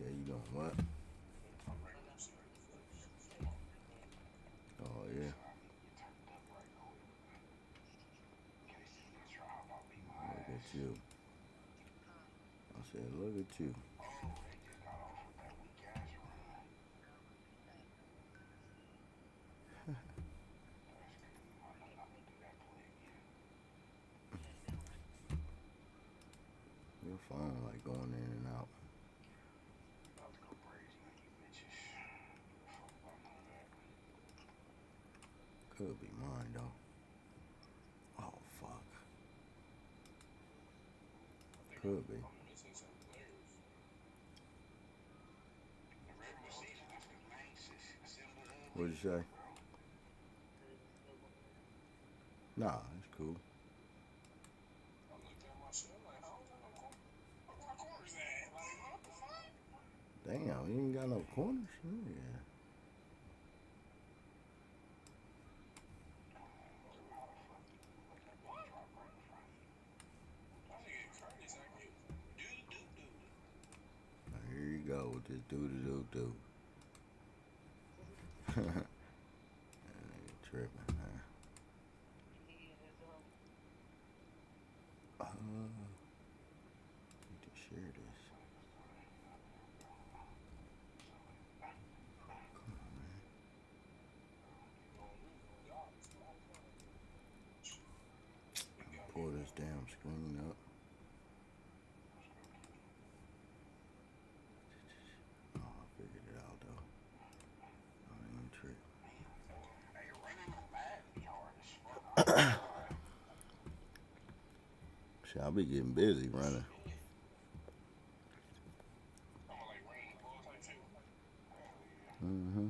said you doing what? Oh yeah. Look at you. I said, look at you. Your phone like going in and out. Could be mine though. Oh fuck. Could be. What'd you say? Nah, it's cool. Damn, you ain't got no corners? Yeah. Here you go with this doo-doo-doo-doo. That nigga tripping, man. Need to share this. Come on, man. Pull this damn screen up. Oh, I figured it out though. I ain't tripping. Shit, I'll be getting busy running. Mm-hmm.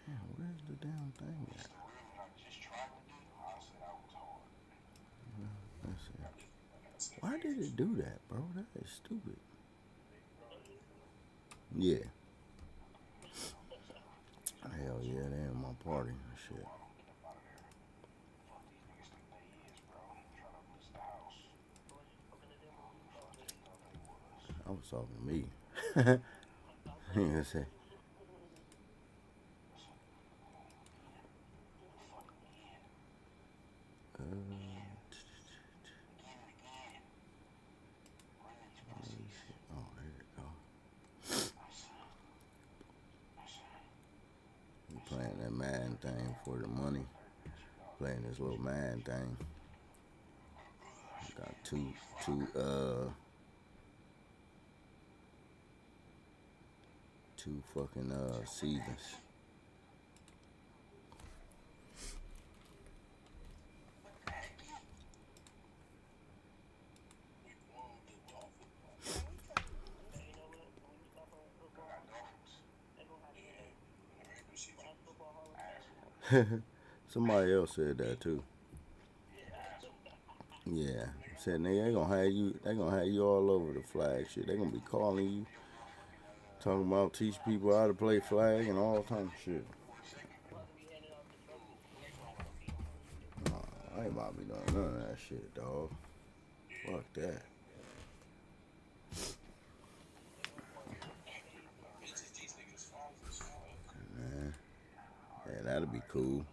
Damn, where's the damn thing at? Let's see. Why did it do that, bro? That is stupid. Yeah. Hell yeah, they in my party and shit. I was talking to me. You gonna say, oh, there you go. We playing that Madden thing for the money. Playing this little Madden thing. Got two fucking seasons. Somebody else said that too. Yeah, said nigga, they gonna have you all over the flag shit. They gonna be calling you, talking about teach people how to play flag and all kinds of shit. Nah, I ain't about to be doing none of that shit, dog. Fuck that. Man, yeah, that'd be cool.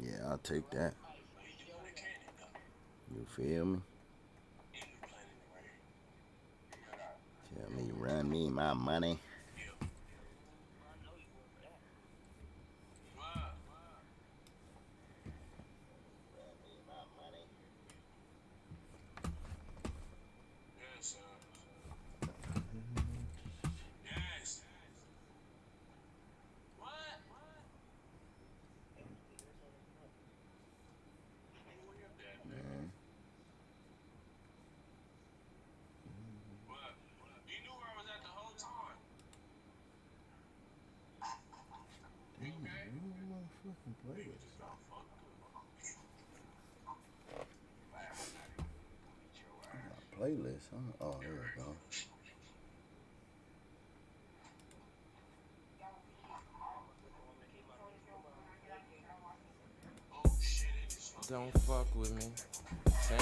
Yeah, I'll take that. You feel me? Tell me, run me my money. Man. Damn, you don't motherfucking play this. Playlist, huh? Oh, there we go. Don't fuck with me. Yeah.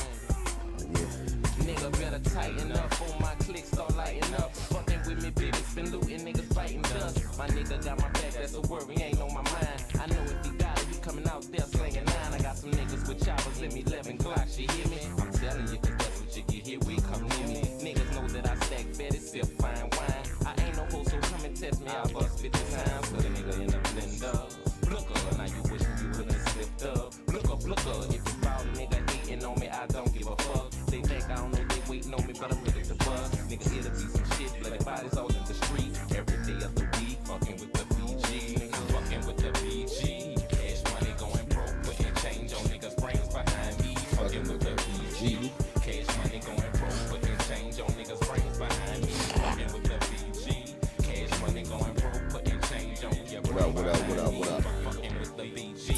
Nigga better tighten up before my click start lighting up. Fucking with me, bitches been looting, niggas biting dust. My nigga got my back, that's a worry, ain't on my mind. I know if he got it, he coming out there slinging 9. I got some niggas with choppers, let me 11 Glocks, you hear me? I'm telling you, cause that's what you get here, we come near me. Niggas know that I stack fat, it's sip fine wine. I ain't no hoe, so come and test me, I'll bust 50 times. So the nigga in the blender. Look up, now you wish you wouldn't have slipped up. Look up, if you bout a nigga hating on me, I don't give a fuck. They think I don't know they waiting on me, but I'm ready to bust. Nigga, it'll be some shit, bloody bodies all in the street. Every day of the week, fucking with the BG. Niggas fucking with the BG. Cash money going broke, putting change on niggas' brains behind me. Fucking with the BG. Cash money going broke, putting change on niggas' brains behind me. Fucking with the BG. Cash money going broke, putting change on your brains behind me. Fucking with the BG.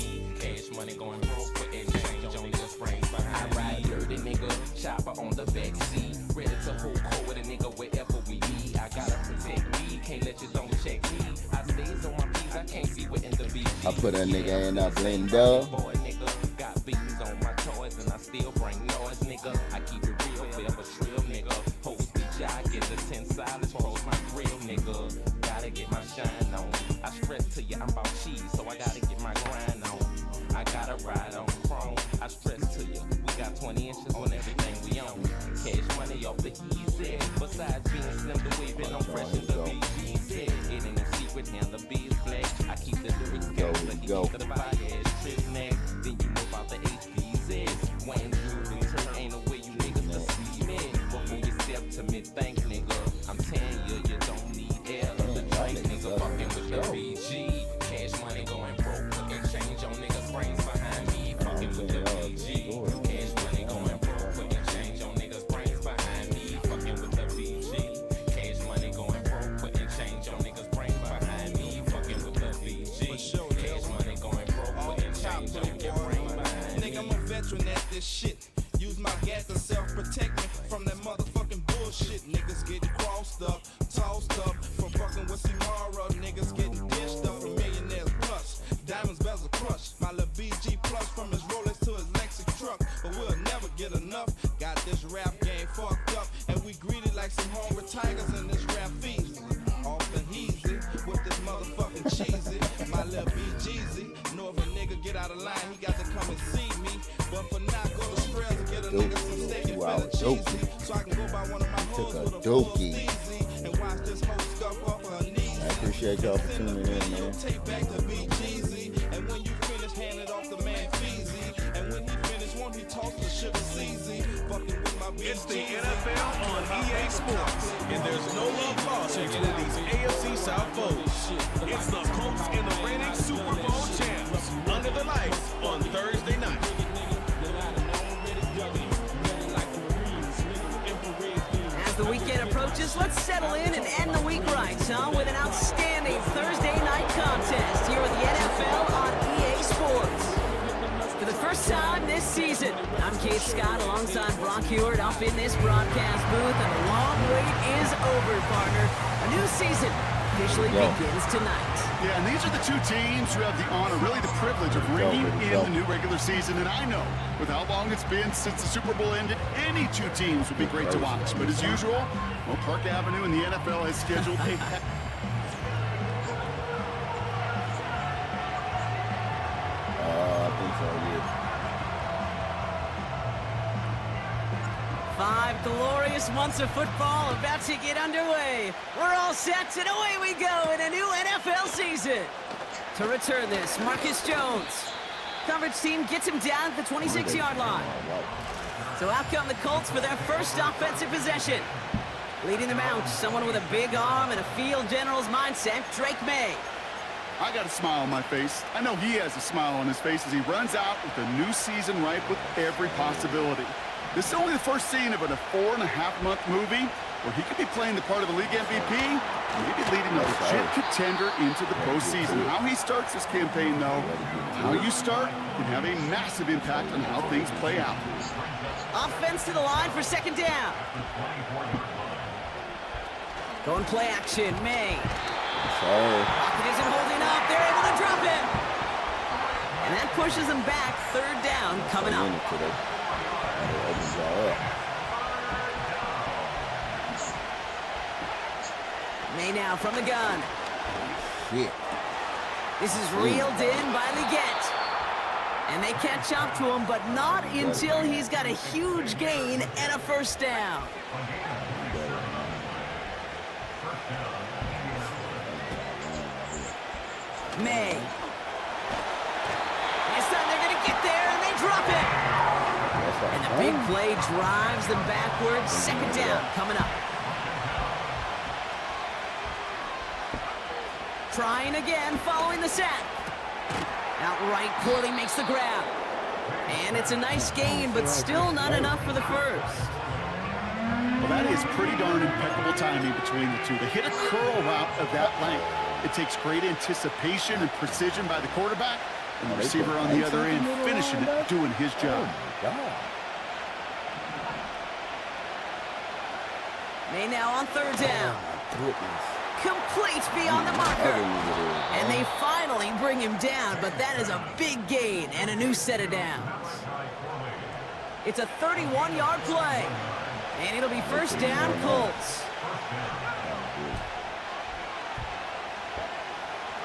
Cash money going broke, putting change on niggas' brains behind me. I ride dirty, nigga. Chopper on the back seat, ready to hold cold with a nigga wherever we meet. I gotta protect me, can't let you don't check me. I stays on my P's, I can't see what in the beat. I put a nigga in a blender. Boy, nigga, got beats on my toys and I still bring noise, nigga. I keep it real, forever shrill, nigga. Hoes be shy, get the 10 silence, pros my grill, nigga. Gotta get my shine on. I stress to you, I'm about cheese, so I gotta get my grind on. I gotta ride on chrome. I stress to you, we got 20 inches on everything we own. Cash money off the easy. Besides being slim, the way been on fresh as the BG said. It ain't a secret, now the B is black. I keep the lyrics going, the heat to the podcast, trip neck. Then you know about the HBZs. Wayne Drew return, ain't no way you niggas to see me. Before you step to me, thank nigga. I'm telling you, you don't need air or the drink, nigga. Fucking with the BG. Cash money going broke, putting change on niggas' brains behind me. Fucking with the BG. Cash money going broke, putting change on niggas' brains behind me. Fucking with the BG. Cash money going broke, putting change on niggas' brains behind me. Fucking with the BG. Cash money going broke, putting change on your brains behind me. Nigga, I'm a veteran at this shit. Use my gas to self-protect me from that motherfucking bullshit. Niggas getting crossed up, tossed up from fucking with tomorrow. Niggas getting dished up from millionaires plus. Diamonds bezel crush. My little BG plus from his Rolex to his Lexus truck. But we'll never get enough. Got this rap game fucked up. And we greeted like some hungry tigers in this rap feast. Off the heezy with this motherfucking cheesy. My little BGZ. Know if a nigga get out of line, he got to come and see me. But for now, go to Strells and get a nigga some steak and feta cheesy. So I can go by one of my hoes with a full steezy. And watch this hoe scuff off her knees. I appreciate y'all for tuning in, man. Take back to BGZ. And when you finish, hand it off to man Feezy. And when he finish, won't he toss the sugar CZ? Fucking with my BG. It's the NFL on EA Sports, and there's no love lost between these AFC South foes. It's the Colts and the reigning Super Bowl champs under the lights on Thursday night. As the weekend approaches, let's settle in and end the week right, huh? With an outstanding Thursday night contest here with the NFL on EA Sports. For the first time this season, I'm Keith Scott alongside Brock Heward up in this broadcast booth, and the long wait is over, partner. A new season officially begins tonight. Yeah, and these are the two teams who have the honor, really the privilege of ringing in the new regular season. And I know, with how long it's been since the Super Bowl ended, any two teams would be great to watch. But as usual, well, Park Avenue and the NFL has scheduled a... I think so, yeah. 5 glorious months of football about to get underway. We're all set, and away we go in a new NFL season. To return this, Marcus Jones. Coverage team gets him down at the 26-yard line. So out come the Colts for their first offensive possession. Leading them out, someone with a big arm and a field general's mindset, Drake May. I got a smile on my face. I know he has a smile on his face as he runs out with a new season ripe with every possibility. This is only the first scene of a 4.5-month movie where he could be playing the part of the league MVP, maybe leading a legit contender into the postseason. How he starts this campaign, though, how you start can have a massive impact on how things play out. Offense to the line for second down. Going play action, May. Pocket isn't holding up. They're able to drop him. And that pushes them back. Third down coming up. May now from the gun. Shit. This is reeled in by Leggett. And they catch up to him, but not until he's got a huge gain and a first down. May. This time they're going to get there, and they drop it. And the big play drives them backwards. Second down coming up. Trying again, following the sack. Outright, Corley makes the grab. And it's a nice gain, but still not enough for the first. Well, that is pretty darn impeccable timing between the two. To hit a curl route of that length, it takes great anticipation and precision by the quarterback, and the receiver on the other end finishing it, doing his job. May now on third down. Complete beyond the marker. And they finally bring him down, but that is a big gain and a new set of downs. It's a 31-yard play. And it'll be first down, Colts.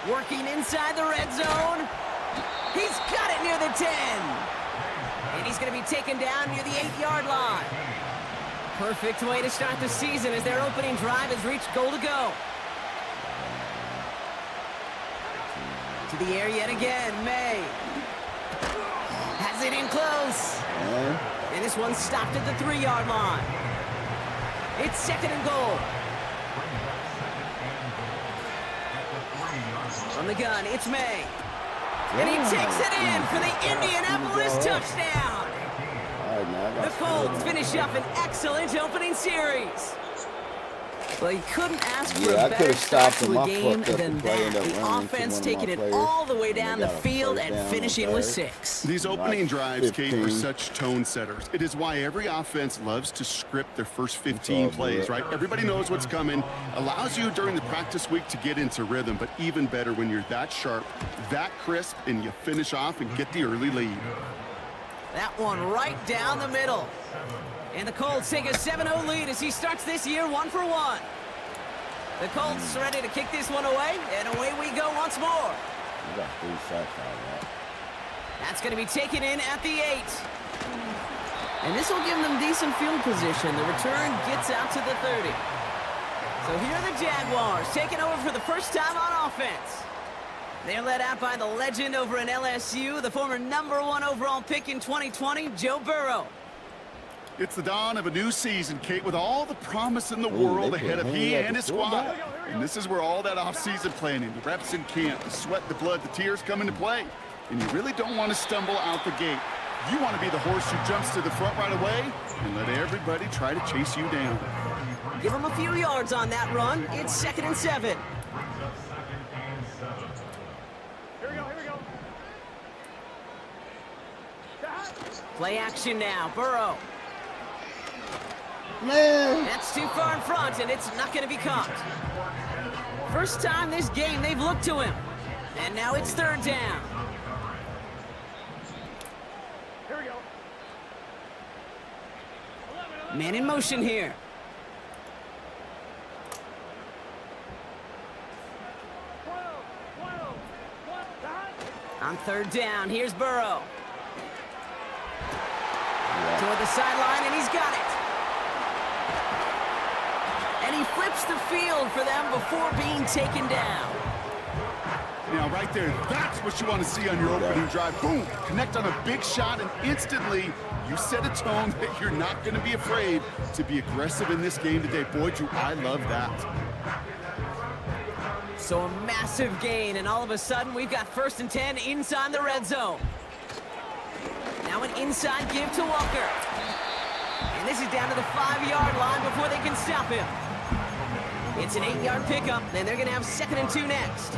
Working inside the red zone. He's got it near the 10. And he's going to be taken down near the 8-yard line. Perfect way to start the season as their opening drive has reached goal to go. To the air yet again, May. Has it in close. And this one stopped at the 3-yard line. It's second and goal. From the gun, it's May. And he takes it in for the Indianapolis touchdown. The Colts finish up an excellent opening series. Well, you couldn't ask for a better start to a game than that. The offense taking it all the way down the field and finishing with 6. These opening drives, Kate, are such tone setters. It is why every offense loves to script their first 15 plays, right? Everybody knows what's coming. Allows you during the practice week to get into rhythm, but even better when you're that sharp, that crisp, and you finish off and get the early lead. That one right down the middle. And the Colts take a 7-0 lead as he starts this year 1-for-1. The Colts ready to kick this one away, and away we go once more. That's going to be taken in at the 8. And this will give them decent field position. The return gets out to the 30. So here are the Jaguars taking over for the first time on offense. They're led out by the legend over in LSU, the former #1 overall pick in 2020, Joe Burrow. It's the dawn of a new season, Kate, with all the promise in the world ahead of he and his squad. And this is where all that off-season planning, the reps in camp, the sweat, the blood, the tears come into play. And you really don't want to stumble out the gate. You want to be the horse who jumps to the front right away and let everybody try to chase you down. Give him a few yards on that run. It's 2nd and 7. Play action now, Burrow. Man. That's too far in front, and it's not going to be caught. First time this game they've looked to him. And now it's third down. Here we go. Man in motion here. On third down, here's Burrow. Toward the sideline, and he's got it. And he flips the field for them before being taken down. Now, right there, that's what you want to see on your opening drive. Boom! Connect on a big shot, and instantly you set a tone that you're not going to be afraid to be aggressive in this game today. Boy, do I love that. So a massive gain, and all of a sudden we've got 1st and 10 inside the red zone. Now an inside give to Walker. And this is down to the 5-yard line before they can stop him. It's an 8-yard pickup, and they're going to have 2nd and 2 next.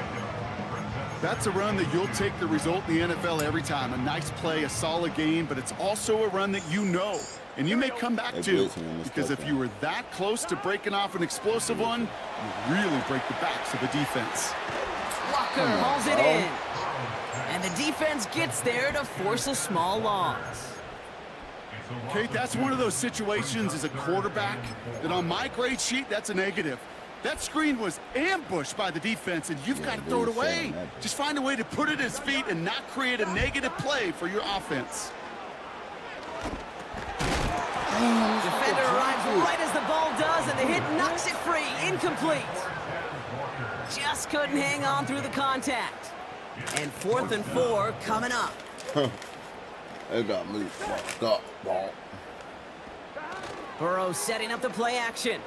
That's a run that you'll take the result in the NFL every time. A nice play, a solid game, but it's also a run that you know, and you may come back to, because if you were that close to breaking off an explosive one, you really break the backs of the defense. Walker hauls it in. And the defense gets there to force a small loss. Kate, that's one of those situations as a quarterback that on my grade sheet, that's a negative. That screen was ambushed by the defense, and you've got to throw it away. Just find a way to put it at his feet and not create a negative play for your offense. Defender arrives right as the ball does, and the hit knocks it free. Incomplete. Just couldn't hang on through the contact. And 4th and 4 coming up. They got me fucked up, ball. Burrow setting up the play action.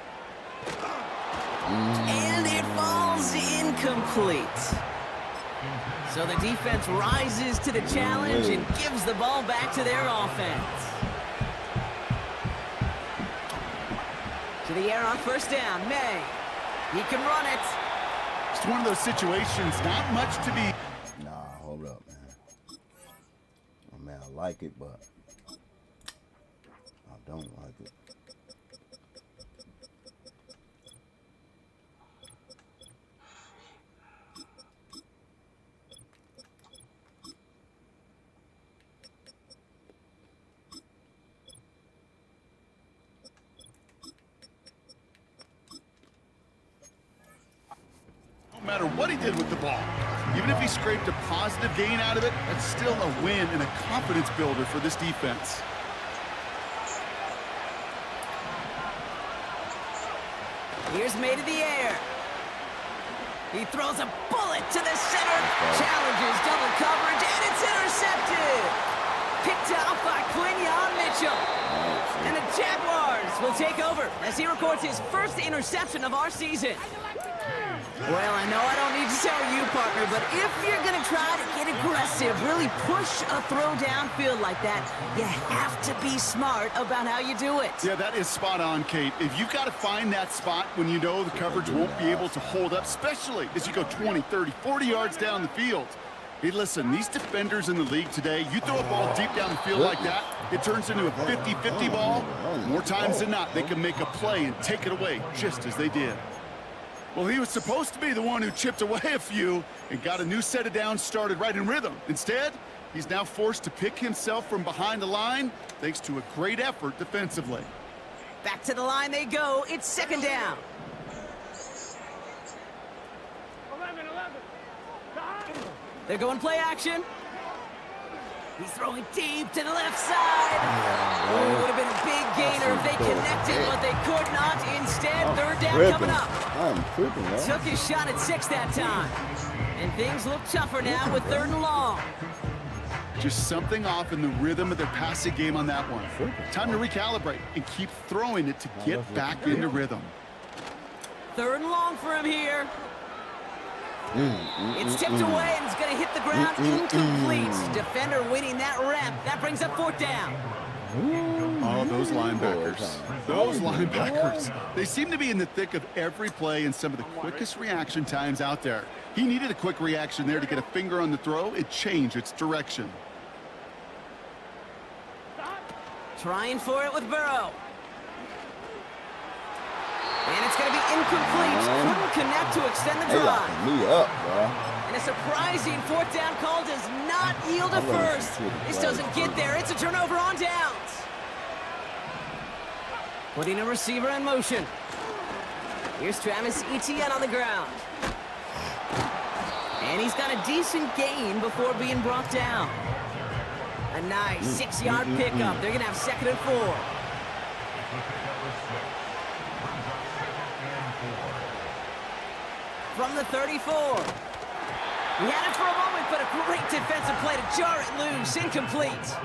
And it falls incomplete. So the defense rises to the challenge and gives the ball back to their offense. To the air on 1st down, May. He can run it. It's one of those situations, not much to be. Nah, hold up, man. I mean, I like it, but I don't like it. No matter what he did with the ball, even if he scraped a positive gain out of it, that's still a win and a confidence builder for this defense. Here's May to the air. He throws a bullet to the center. Challenges double coverage, and it's intercepted. Picked off by Quinyon Mitchell. And the Jaguars will take over as he records his first interception of our season. Well, I know I don't need to tell you, partner, but if you're going to try to get aggressive, really push a throw downfield like that, you have to be smart about how you do it. Yeah, that is spot on, Kate. If you've got to find that spot when you know the coverage won't be able to hold up, especially as you go 20, 30, 40 yards down the field. Hey, listen, these defenders in the league today, you throw a ball deep down the field like that, it turns into a 50-50 ball. More times than not, they can make a play and take it away, just as they did. Well, he was supposed to be the one who chipped away a few and got a new set of downs started right in rhythm. Instead, he's now forced to pick himself from behind the line thanks to a great effort defensively. Back to the line they go. It's 2nd down. They're going play action. He's throwing deep to the left side. Oh, it would have been a big gainer if they connected, but they could not. Instead, 3rd down coming up. I'm tripping, man. Took his shot at 6 that time. And things look tougher now with 3rd and long. Just something off in the rhythm of their passing game on that one. Time to recalibrate and keep throwing it to get back into rhythm. 3rd and long for him here. It's tipped away and it's going to hit the ground incomplete. Defender winning that rep. That brings up 4th down. Oh, those linebackers. Those linebackers. They seem to be in the thick of every play and some of the quickest reaction times out there. He needed a quick reaction there to get a finger on the throw and change its direction. Trying for it with Burrow. And it's going to be incomplete. Couldn't connect to extend the They drive. locking me up, bro. And a surprising 4th down call does not yield a first. This doesn't get there. It's a turnover on downs. Putting a receiver in motion. Here's Travis Etienne on the ground. And he's got a decent gain before being brought down. A nice 6-yard pickup. They're going to have 2nd and 4. From the 34. He had it for a moment, but a great defensive play to jar it loose. Incomplete.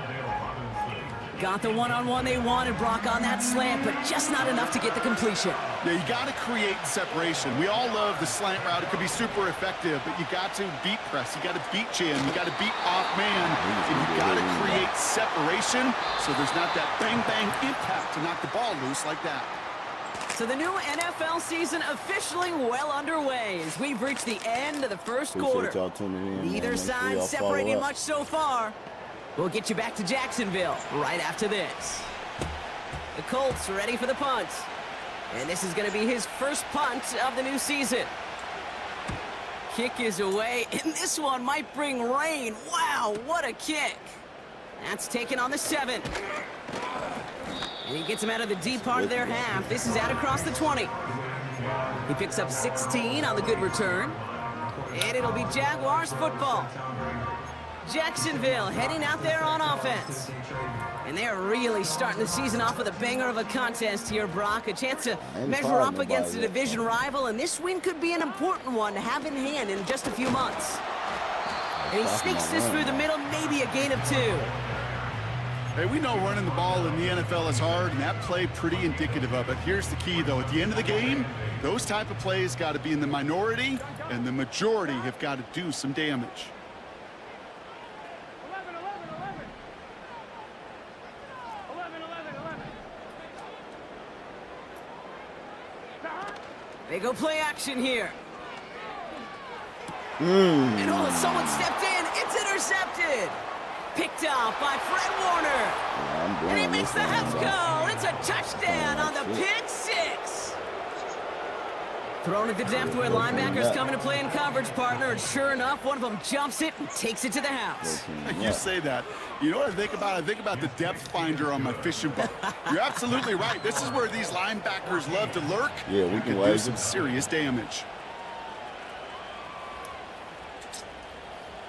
Got the one-on-one they wanted, Brock, on that slant, but just not enough to get the completion. Yeah, you got to create separation. We all love the slant route. It could be super effective, but you got to beat press. You got to beat jam. You got to beat off man. And you got to create separation so there's not that bang-bang impact to knock the ball loose like that. So the new NFL season officially well underway as we've reached the end of the first quarter. Appreciate y'all tuning in, man. Neither Make sure side y'all separating follow up. much so far. We'll get you back to Jacksonville right after this. The Colts are ready for the punt. And this is going to be his first punt of the new season. kick is away, and this one might bring rain. Wow, what a kick. That's taken on the 7. And he gets him out of the deep part of their half. This is out across the 20. He picks up 16 on the good return. And it'll be Jaguars football. Jacksonville heading out there on offense. And they're really starting the season off with a banger of a contest here, Brock. A chance to measure up against a division rival, and this win could be an important one to have in hand in just a few months. And he sneaks this through the middle, maybe a gain of 2. Hey, we know running the ball in the NFL is hard, and that play pretty indicative of it. Here's the key, though. At the end of the game, those type of plays got to be in the minority, and the majority have got to do some damage. They go play action here. And oh, someone stepped in. It's intercepted. Picked off by Fred Warner. And he makes the Hets go. It's a touchdown on the pick 6. Thrown at the depth where linebackers come into play in coverage, partner. And sure enough, one of them jumps it and takes it to the house. You say that. You know what I think about? I think about the depth finder on my fishing boat. You're absolutely right. This is where these linebackers love to lurk. Yeah, we can do some serious damage.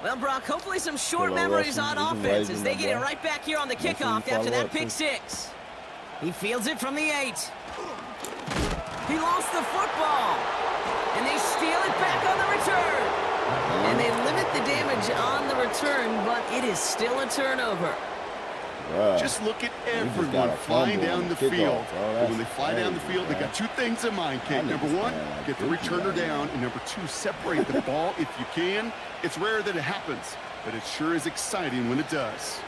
Well, Brock, hopefully some short memories on offense as they get it right back here on the kickoff after that pick 6. He fields it from the 8. He lost the football. And they steal it back on the return. And they limit the damage on the return, but it is still a turnover. Wow. Just look at everyone flying down the field. And when they fly down the field, they got 2 things in mind, Kate. Number 1, get the returner down. And number 2, separate the ball if you can. It's rare that it happens, but it sure is exciting when it does.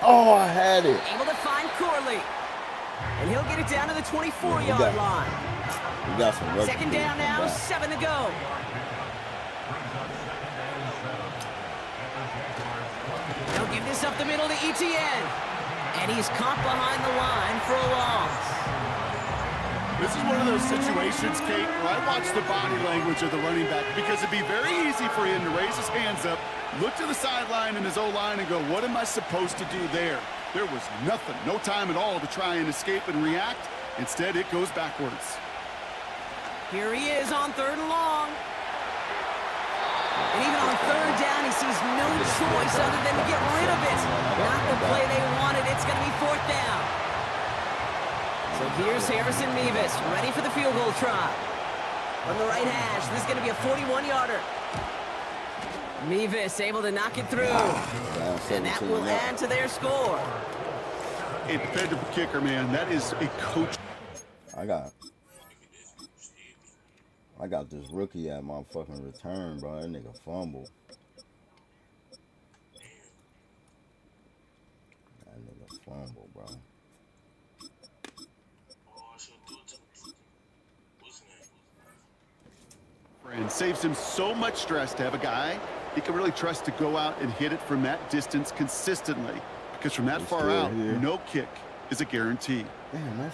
Oh, I had it. Able to find Corley. And he'll get it down to the 24-yard line. We got some work. Second down now, 7 to go. They'll give this up the middle to Etienne. And he's caught behind the line for a loss. This is one of those situations, Kate, where I watch the body language of the running back because it'd be very easy for him to raise his hands up, look to the sideline in his O-line and go, what am I supposed to do there? There was nothing, no time at all to try and escape and react. Instead, it goes backwards. Here he is on 3rd and long. And even on 3rd down, he sees no choice other than to get rid of it. Not the play they wanted. It's going to be 4th down. So here's Harrison Mevis, ready for the field goal try. From the right hash, this is going to be a 41-yarder. Mevis able to knock it through. And that will add to their score. A dependable kicker, man. That is a coach. I got this rookie at my fucking return, bro. That nigga fumble. That nigga fumble, bro. And saves him so much stress to have a guy he can really trust to go out and hit it from that distance consistently. Because from that far out, no kick is a guarantee. Damn,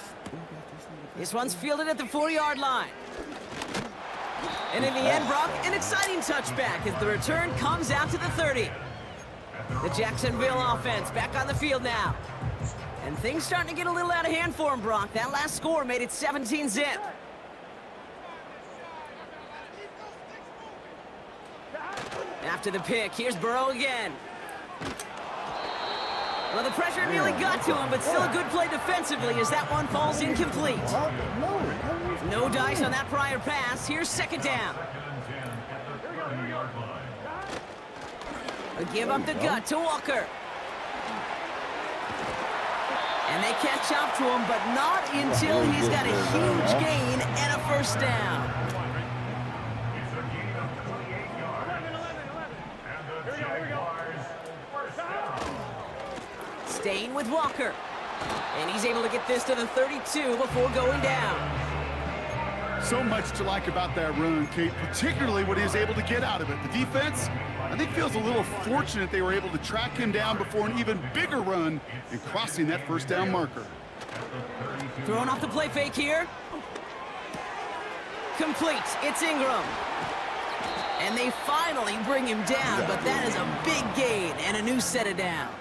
this one's fielded at the 4-yard line. And in the end, Brock, an exciting touchback as the return comes out to the 30. The Jacksonville offense back on the field now. And things starting to get a little out of hand for him, Brock. That last score made it 17-zip. After the pick, here's Burrow again. Well, the pressure nearly got to him, but still a good play defensively as that one falls incomplete. No dice on that prior pass. Here's 2nd down. A give up the gut to Walker. And they catch up to him, but not until he's got a huge gain and a 1st down. Staying with Walker. And he's able to get this to the 32 before going down. So much to like about that run, Kate, particularly what he was able to get out of it. The defense, I think, feels a little fortunate they were able to track him down before an even bigger run and crossing that 1st down marker. Throwing off the play fake here. Complete. It's Ingram. And they finally bring him down, but that is a big gain and a new set of downs.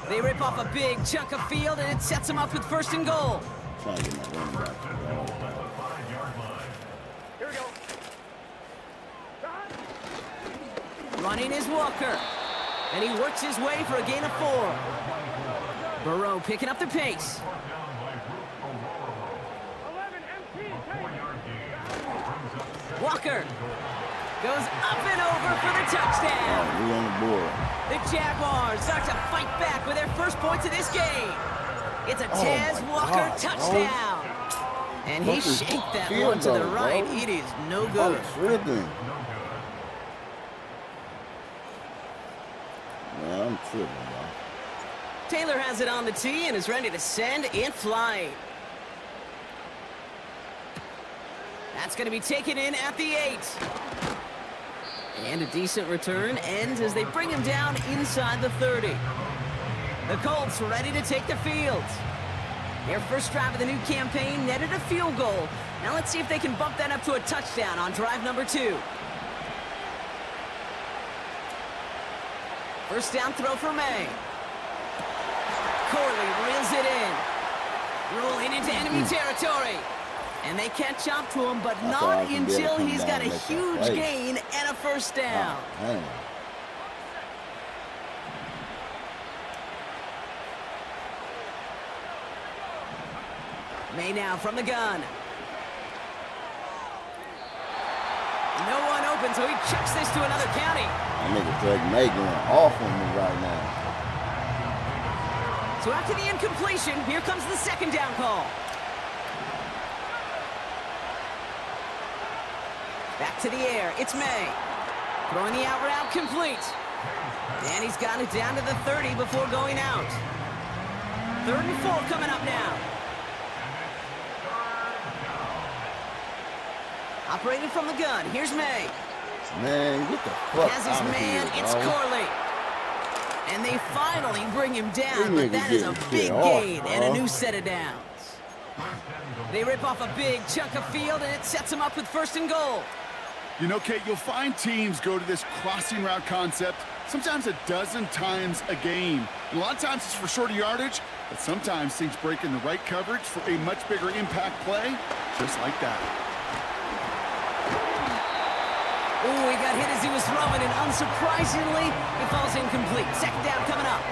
They rip off a big chunk of field, and it sets them up with 1st and goal. Trying to get my running back to the ball. Here we go. Running is Walker, and he works his way for a gain of 4. Burrow picking up the pace. 11 MT. Walker goes up and over for the touchdown. We on the board. The Jaguars start to fight back with their first points of this game. It's a Tez Walker touchdown. And he shanked that one to the right. It is no good. Tripping. Man, I'm tripping, bro. Taylor has it on the tee and is ready to send in flight. That's going to be taken in at the 8. And a decent return ends as they bring him down inside the 30. The Colts ready to take the field. Their first drive of the new campaign netted a field goal. Now let's see if they can bump that up to a touchdown on drive number 2. First down throw for May. Corley reels it in. Rolling into enemy territory. And they catch up to him, but not until he's got a huge gain and a first down. Oh, May now from the gun. No one open, so he chucks this to another county. that nigga Drake May going off on me right now. So after the incompletion, here comes the 2nd down call. Back to the air, it's May. Throwing the out route complete. And he's got it down to the 30 before going out. 3rd and 4 coming up now. Operating from the gun, here's May. Man, get the fuck Has his out of man, here, it's bro. Corley. And they finally bring him down, These but that niggas is a getting big shit off, gain and a bro. new set of downs. They rip off a big chunk of field, and it sets them up with 1st and goal. You know, Kate, you'll find teams go to this crossing route concept sometimes a dozen times a game. And a lot of times it's for shorter yardage, but sometimes teams break in the right coverage for a much bigger impact play, just like that. Ooh, he got hit as he was throwing, and unsurprisingly, he falls incomplete. 2nd down coming up.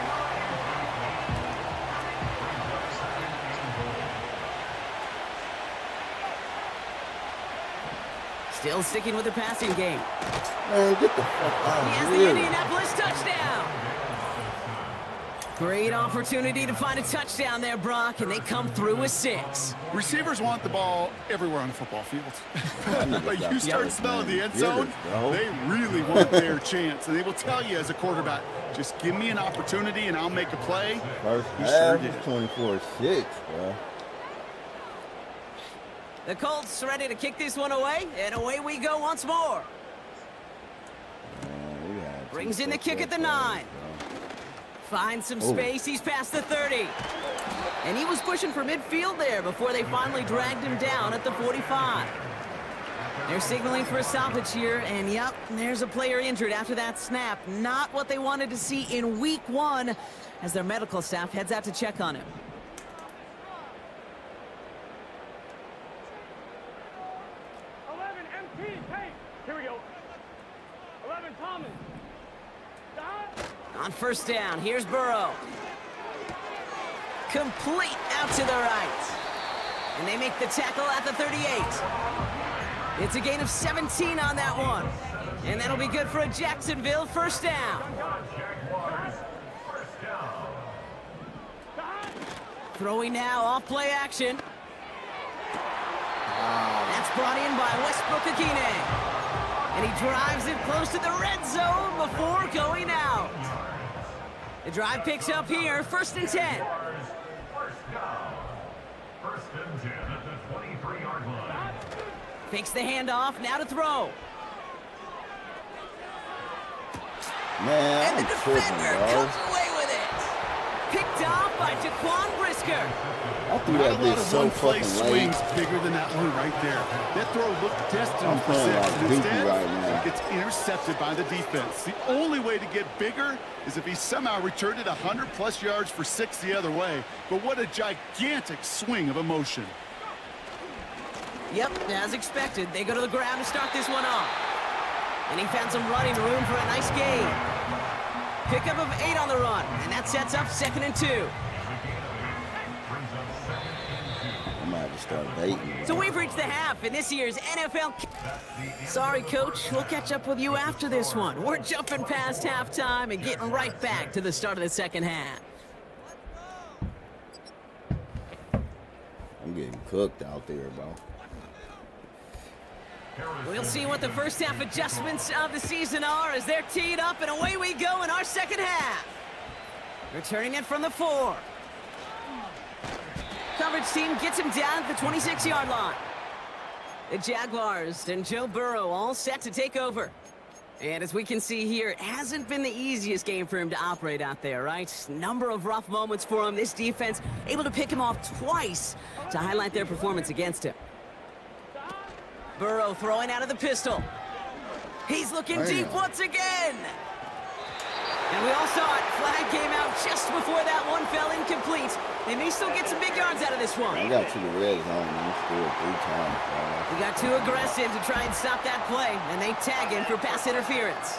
Still sticking with the passing game. Man, get the fuck He out has of the here. Indianapolis touchdown. Great opportunity to find a touchdown there, Brock, and they come through with 6. Receivers want the ball everywhere on the football field. But you got start yellow, smelling man. the end Get zone, it, bro. they really want their chance. And they will tell you as a quarterback, just give me an opportunity and I'll make a play. First He half sure is did. 24-6, bro. The Colts ready to kick this one away, and away we go once more. Man, we had Brings two in the kick at the football 9. players, Finds some Oh. space, he's past the 30. And he was pushing for midfield there before they finally dragged him down at the 45. They're signaling for a stoppage here, and yep, there's a player injured after that snap. Not what they wanted to see in week 1 as their medical staff heads out to check on him. Here we go. 11 Thomas. On 1st down, here's Burrow. Complete out to the right. And they make the tackle at the 38. It's a gain of 17 on that one. And that'll be good for a Jacksonville 1st down. Throwing now, off play action. That's brought in by Westbrook-Akine. And he drives it close to the red zone before going out. The drive picks up here, 1st and 10. First and 10 at the 23-yard line. Fakes the handoff, now to throw. Man, And the I'm tripping, defender bro. comes away with it. Picked off by Quan Brisker. I threw Not that a lot bitch of so one-play fucking late. swings bigger than that one right there. That throw looked destined I'm for playing 6. like And Dookie instead, right now. it gets intercepted by the defense. The only way to get bigger is if he somehow returned it 100-plus yards for 6 the other way. But what a gigantic swing of emotion. Yep, as expected, they go to the ground to start this one off. And he found some running room for a nice gain. Pickup of 8 on the run, and that sets up 2nd and 2. I might have to start baiting. So we've reached the half in this year's NFL. Sorry, Coach. We'll catch up with you after this one. We're jumping past halftime and getting right back to the start of the second half. I'm getting cooked out there, bro. We'll see what the first half adjustments of the season are as they're teed up, and away we go in our second half. Returning it from the 4. Coverage team gets him down at the 26-yard line. The Jaguars and Joe Burrow all set to take over. And as we can see here, it hasn't been the easiest game for him to operate out there, right? Number of rough moments for him. This defense able to pick him off twice to highlight their performance against him. Burrow throwing out of the pistol. He's looking deep once again. And we all saw it. Flag came out just before that one fell incomplete. They may still get some big yards out of this one. I got to the red zone and scored 3 times, bro. We got too aggressive to try and stop that play, and they tag him for pass interference.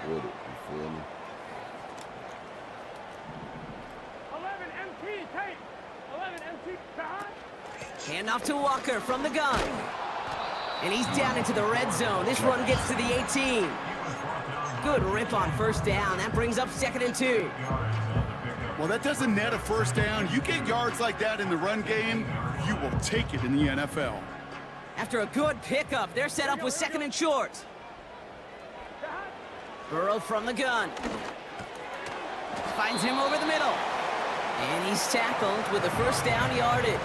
With it, you feel me? 11 MT, tape. 11 MT, behind. Hand off to Walker from the gun. And he's down into the red zone. This run gets to the 18. Good rip on first down. That brings up 2nd and 2. Well, that doesn't net a first down. You get yards like that in the run game, you will take it in the NFL. After a good pickup, they're set up with 2nd and short. Burrow from the gun. Finds him over the middle. And he's tackled with the first down yardage.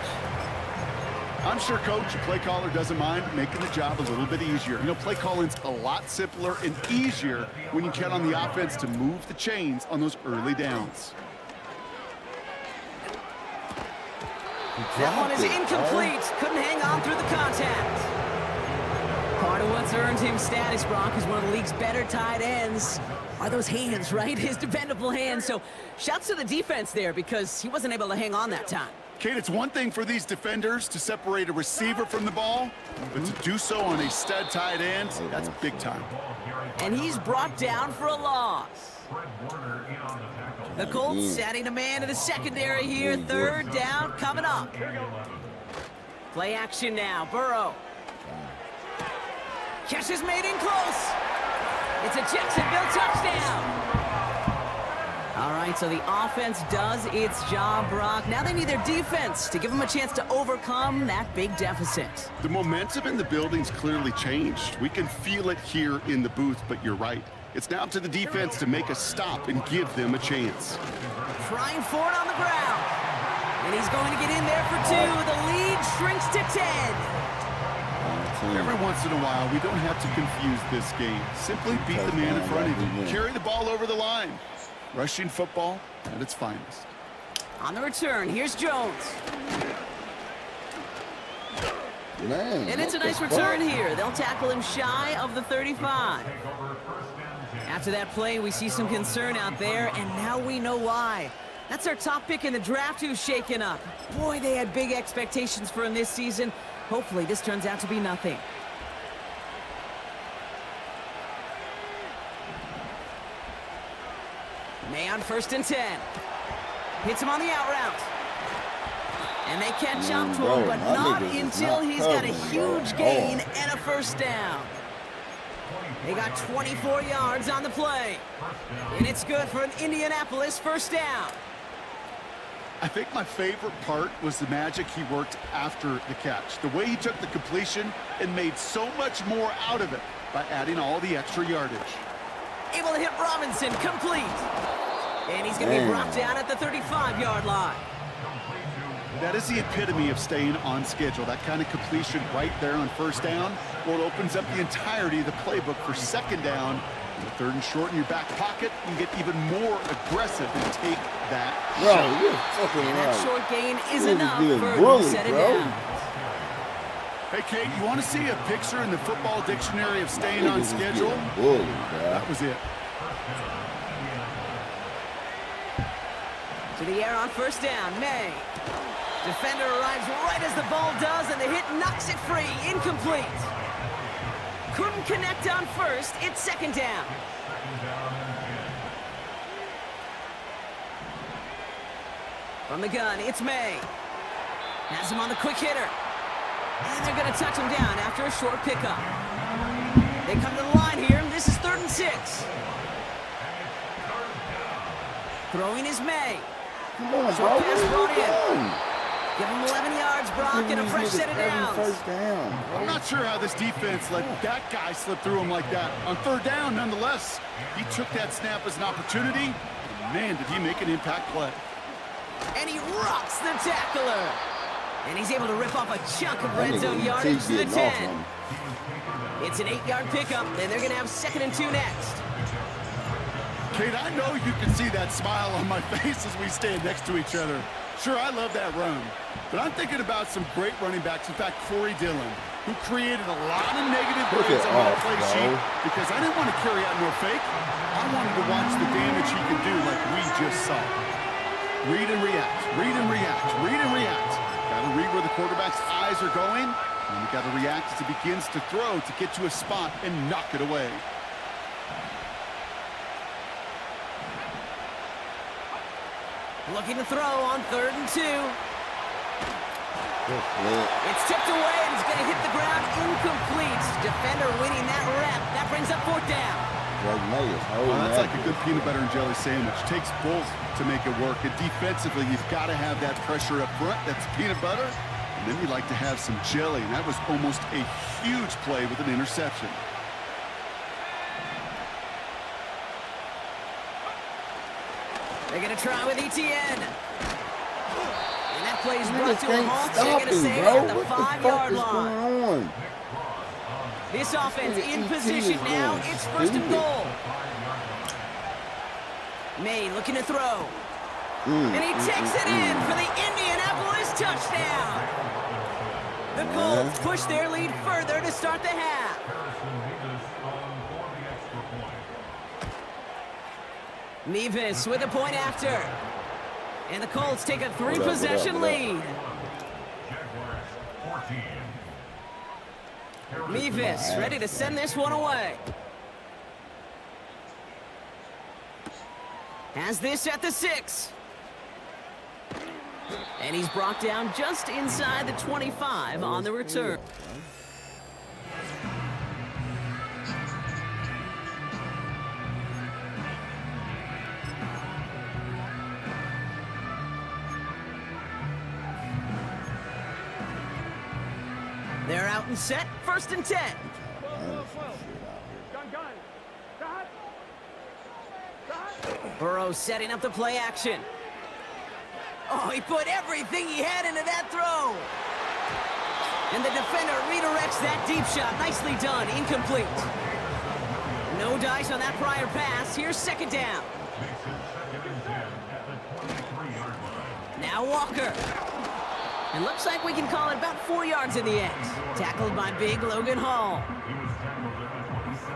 I'm sure Coach, the play caller, doesn't mind making the job a little bit easier. You know, play calling's a lot simpler and easier when you count on the offense to move the chains on those early downs. That one is incomplete. Couldn't hang on through the contact. Part of what's earned him status, Brock, is one of the league's better tight ends. Are those hands, right? His dependable hands. So shouts to the defense there because he wasn't able to hang on that time. Kate, it's one thing for these defenders to separate a receiver from the ball, but to do so on a stud tight end, that's big time. And he's brought down for a loss. The Colts adding a man to the secondary here. 3rd down coming up. Play action now. Burrow. Catch is made in close. It's a Jacksonville touchdown. All right, so the offense does its job, Brock. Now they need their defense to give them a chance to overcome that big deficit. The momentum in the building's clearly changed. We can feel it here in the booth, but you're right. It's now up to the defense to make a stop and give them a chance. Trying for it on the ground. And he's going to get in there for 2. The lead shrinks to 10. Every once in a while, we don't have to confuse this game. Simply beat the man in front of you. Carry the ball over the line. Rushing football at its finest. On the return, here's Jones. Man, And it's a nice return here. They'll tackle him shy of the 35. After that play, we see some concern out there, and now we know why. That's our top pick in the draft who's shaken up. Boy, they had big expectations for him this season. Hopefully, this turns out to be nothing. May on 1st and 10. Hits him on the out route. And they catch up to him, but not until he's got a huge gain and a first down. They got 24 yards on the play. And it's good for an Indianapolis first down. I think my favorite part was the magic he worked after the catch. The way he took the completion and made so much more out of it by adding all the extra yardage. Able to hit Robinson, complete. And he's going to be brought down at the 35-yard line. that is the epitome of staying on schedule. That kind of completion right there on first down, well, it opens up the entirety of the playbook for second down. And the 3rd and short in your back pocket, you get even more aggressive and take that shot. You're fucking And that right. short gain is He was enough being for bullied, to set it bro. down. Hey, Kate, you want to see a picture in the football dictionary of staying Niggas on is schedule? getting bullied, bro. That was it. To the air on first down, May. Defender arrives right as the ball does, and the hit knocks it free. Incomplete. Couldn't connect on first. It's second down. From the gun, it's May. Has him on the quick hitter. And they're going to touch him down after a short pickup. They come to the line here, and this is 3rd and 6. Throwing is May. Come on, bro. Short pass What brought are you in. doing? Give him 11 yards, Brock, and a These fresh niggas set of every downs. First down. I'm not sure how this defense let that guy slip through him like that. On 3rd down, nonetheless, he took that snap as an opportunity. And man, did he make an impact play. And he rocks the tackler. And he's able to rip off a chunk of That red nigga zone keep yardage to the getting off 10. him. It's an 8-yard pickup, and they're going to have 2nd and 2 next. Kate, I know you can see that smile on my face as we stand next to each other. Sure, I love that run. But I'm thinking about some great running backs. In fact, Corey Dillon, who created a lot of negative Look plays at on my us, play bro. sheet because I didn't want to carry out no fake. I wanted to watch the damage he could do like we just saw. Read and react, read and react, read and react. Got to read where the quarterback's eyes are going, and you got to react as he begins to throw to get to a spot and knock it away. Looking to throw on 3rd and 2. Yeah. It's tipped away, and it's going to hit the ground incomplete. Defender winning that rep. That brings up 4th down. Like May is holding Well, that's that. like a good peanut butter and jelly sandwich. Takes both to make it work. And defensively, you've got to have that pressure up front. That's peanut butter. And then you like to have some jelly. And that was almost a huge play with an interception. They're going to try with ETN. And that play is brought to a Can't halt. stop They're going to him, save it bro. at the What the fuck 5-yard is line. going on? This offense Look at in ET position is now. going It's 1st and stupid. goal. May looking to throw. And he takes it in for the Indianapolis touchdown. The Colts push their lead further to start the half. Mevis with a point after. And the Colts take a 3-possession lead. Mevis ready to send this one away. Has this at the 6. And he's brought down just inside the 25 on the return. They're out and set, 1st and 10. Burrow setting up the play action. Oh, he put everything he had into that throw. And the defender redirects that deep shot. Nicely done. Incomplete. No dice on that prior pass. Here's 2nd down. Now Walker. And looks like we can call it about 4 yards in the end. Tackled by big Logan Hall.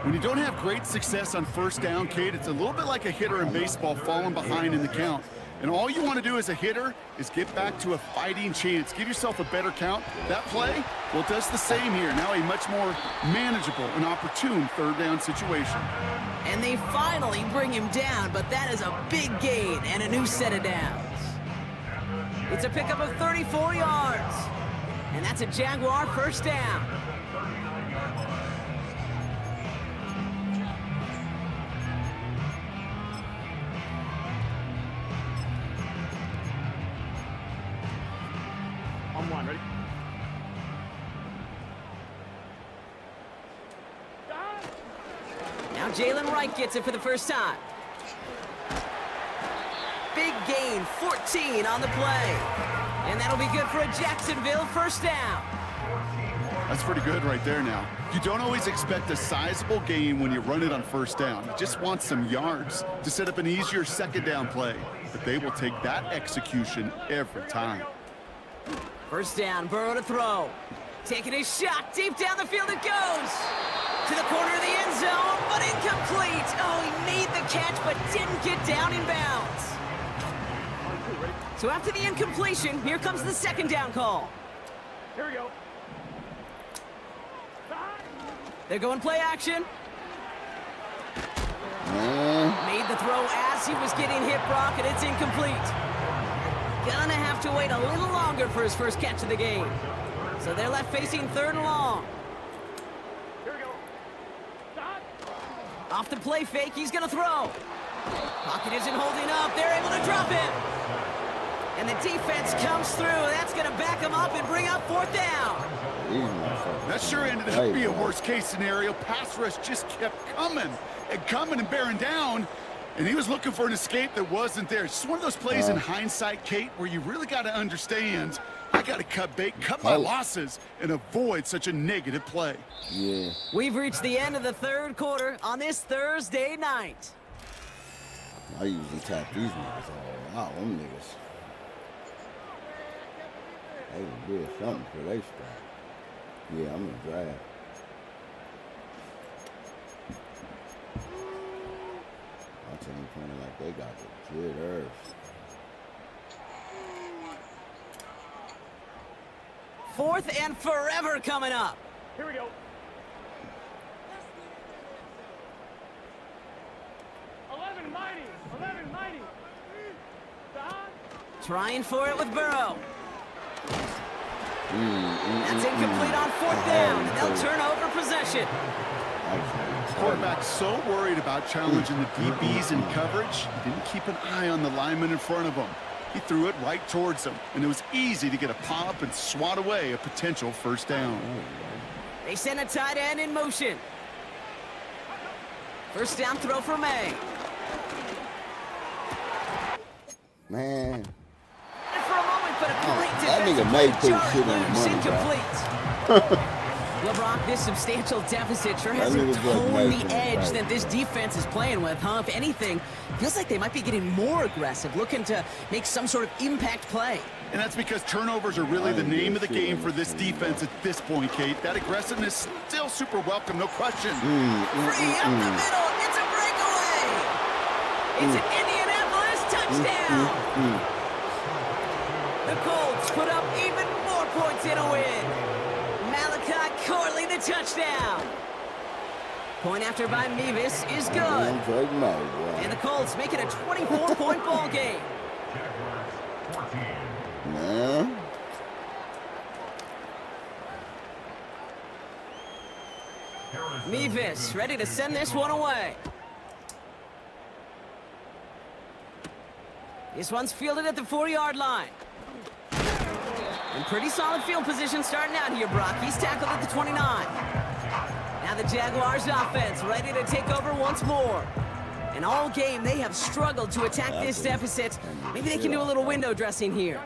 When you don't have great success on 1st down, Kate, it's a little bit like a hitter in baseball falling behind in the count. And all you want to do as a hitter is get back to a fighting chance. Give yourself a better count. That play, well, does the same here. Now a much more manageable and opportune 3rd down situation. And they finally bring him down, but that is a big gain and a new set of downs. It's a pickup of 34 yards. And that's a Jaguar 1st down. On 1, ready? Now Jalen Wright gets it for the first time. Big gain, 14 on the play. And that'll be good for a Jacksonville first down. That's pretty good right there now. You don't always expect a sizable gain when you run it on first down. You just want some yards to set up an easier second down play. But they will take that execution every time. First down, Burrow to throw. Taking his shot, deep down the field it goes. To the corner of the end zone, but incomplete. Oh, he made the catch, but didn't get down in bounds. So after the incompletion, here comes the second down call. Here we go. They're going play action. Made the throw as he was getting hit, Brock, and it's incomplete. Gonna have to wait a little longer for his first catch of the game. So they're left facing third and long. Here we go. Stop. Off the play fake, he's gonna throw. Pocket isn't holding up, they're able to drop him. And the defense comes through. That's gonna back him up and bring up fourth down. That sure ended up being a worst-case scenario. Pass rush just kept coming and bearing down, and he was looking for an escape that wasn't there. It's just one of those plays in hindsight, Kate, where you really got to understand, I got to cut bait, cut my losses, and avoid such a negative play. Yeah. We've reached the end of the third quarter on this Thursday night. I usually tap these niggas all out. Them niggas. They can do something for they stuff. Yeah, I'm gonna drive. My team playing like they got the good earth. Fourth and forever coming up. Here we go. 11 mighty. 11 mighty. Stop. Trying for it with Burrow. That's incomplete on fourth down. They'll turn over possession. Quarterback's so worried about challenging the DBs in coverage, he didn't keep an eye on the lineman in front of him. He threw it right towards him, and it was easy to get a pop and swat away a potential first down. They send a tight end in motion. First down throw for May. Man. For a moment, but a great That nigga defensive May play. put shit on the money, Incomplete. LeBron, this substantial deficit sure hasn't toned the edge that this defense is playing with, huh? If anything, feels like they might be getting more aggressive, looking to make some sort of impact play. And that's because turnovers are really the name of the game for this defense at this point, Kate. That aggressiveness still super welcome, no question. Free up the middle. It's a breakaway. It's an Indianapolis touchdown. The Colts put up even more points in a win. Malachi Corley, the touchdown. Point after by Mevis is good. And the Colts make it a 24-point ball game. Man. Mevis ready to send this one away. This one's fielded at the 4-yard line. And pretty solid field position starting out here, Brock. He's tackled at the 29. Now the Jaguars offense ready to take over once more. And all game, they have struggled to attack this deficit. Maybe they can do a little window dressing here.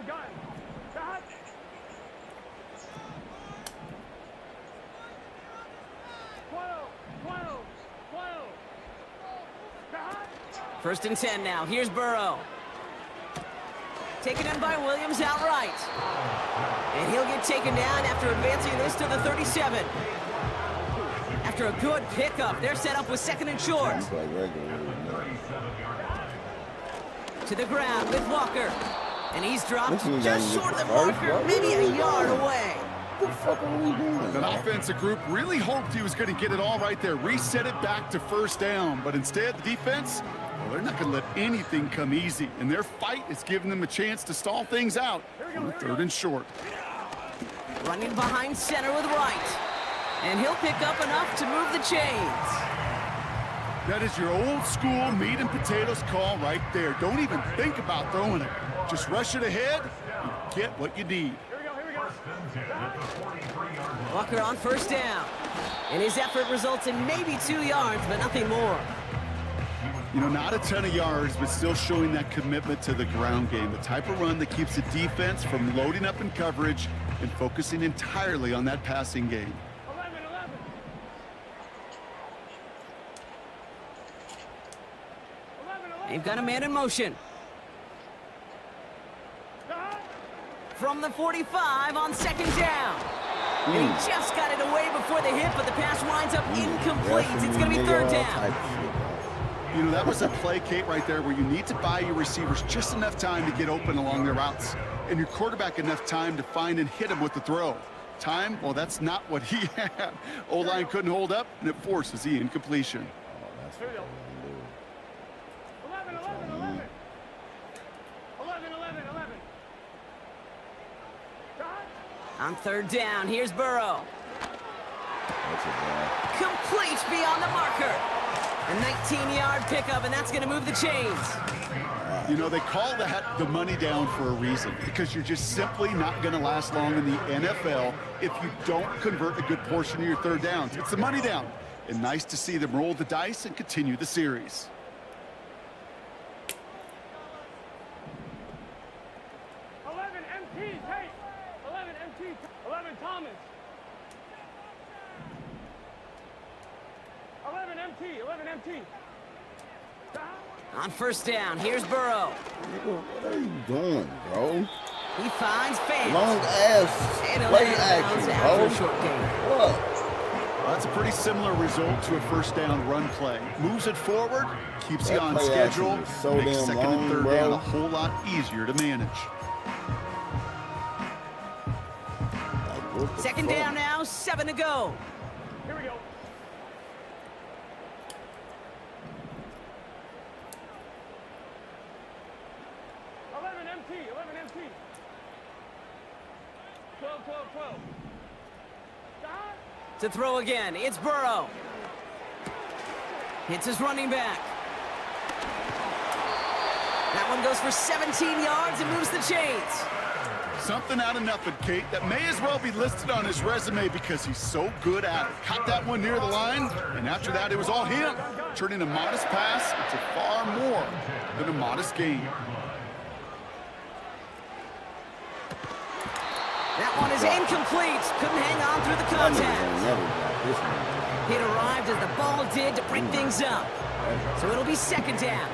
First and 10 now. Here's Burrow. Taken in by Williams outright. And he'll get taken down after advancing this to the 37. After a good pickup, they're set up with second and short. To the ground with Walker. And he's dropped just short of the marker, maybe a yard away. What the fuck are we doing? That offensive group really hoped he was going to get it all right there, reset it back to first down. But instead, the defense, well, they're not going to let anything come easy. And their fight is giving them a chance to stall things out on the third and short. Running behind center with Wright. And he'll pick up enough to move the chains. That is your old school meat and potatoes call right there. Don't even think about throwing it. Just rush it ahead and get what you need. Walker on first down. And his effort results in maybe 2 yards, but nothing more. You know, not a ton of yards, but still showing that commitment to the ground game. The type of run that keeps the defense from loading up in coverage and focusing entirely on that passing game. 11, 11. 11, 11. They've got a man in motion. From the 45 on second down. And he just got it away before the hit, but the pass winds up incomplete. It's going to be third down. You know, that was a play, Kate, right there where you need to buy your receivers just enough time to get open along their routes, and your quarterback enough time to find and hit him with the throw. Time, well, that's not what he had. O-line couldn't hold up, and it forces the incompletion. Here we go. 11, 11, 11. 11, 11, 11. On third down, here's Burrow. That's a bad. Complete beyond the marker. A 19-yard pickup, and that's going to move the chains. You know, they call that the money down for a reason, because you're just simply not going to last long in the NFL if you don't convert a good portion of your third downs. It's the money down. And nice to see them roll the dice and continue the series. Thomas. 11 MT. On first down, here's Burrow. What are you doing, bro? He finds fans. Long ass And play a action, after bro. a short game. What? Well, that's a pretty similar result to a first down run play. Moves it forward, keeps you That on play schedule, action is so makes damn second long, and third bro. down a whole lot easier to manage. Like, what the Second fuck? down now, 7 to go. Here we go. MT. 12. To throw again, it's Burrow. Hits his running back. That one goes for 17 yards and moves the chains. Something out of nothing, Kate, that may as well be listed on his resume because he's so good at it. Caught that one near the line, and after that, it was all him. Turning a modest pass into far more than a modest gain. That one is incomplete. Couldn't hang on through the contact. It arrived as the ball did to break things up. So it'll be second down.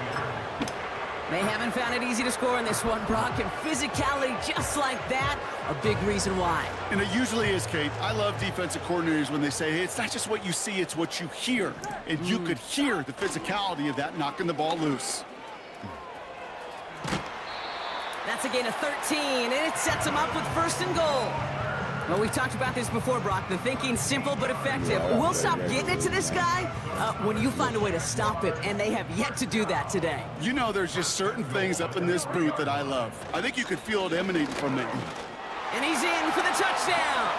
They haven't found it easy to score in this one, Brock, and physicality just like that, a big reason why. And it usually is, Kate. I love defensive coordinators when they say, hey, it's not just what you see, it's what you hear. And you could hear the physicality of that knocking the ball loose. That's a gain of 13, and it sets him up with first and goal. Well, we've talked about this before, Brock. The thinking's simple but effective. We'll stop getting it to this guy when you find a way to stop him, and they have yet to do that today. You know, there's just certain things up in this booth that I love. I think you could feel it emanating from me. And he's in for the touchdown.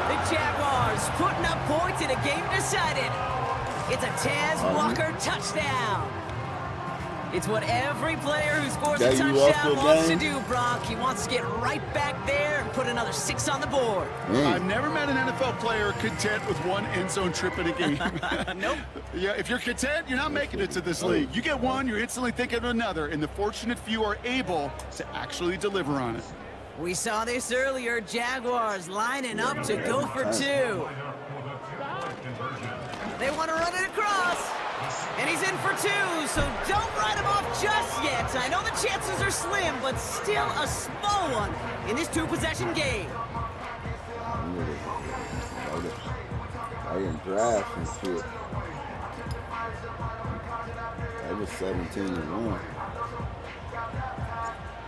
The Jaguars putting up points in a game decided. It's a Taz Walker touchdown. It's what every player who scores a touchdown wants to do, Brock. He wants to get right back there and put another 6 on the board. I've never met an NFL player content with one end zone trip in a game. Nope. Yeah, if you're content, you're not making it to this league. You get one, you're instantly thinking of another, and the fortunate few are able to actually deliver on it. We saw this earlier. Jaguars lining up to go for 2. They want to run it across. And he's in for 2, so don't write him off just yet. I know the chances are slim, but still a small one in this 2-possession game. I didn't draft and shit. That was 17-1.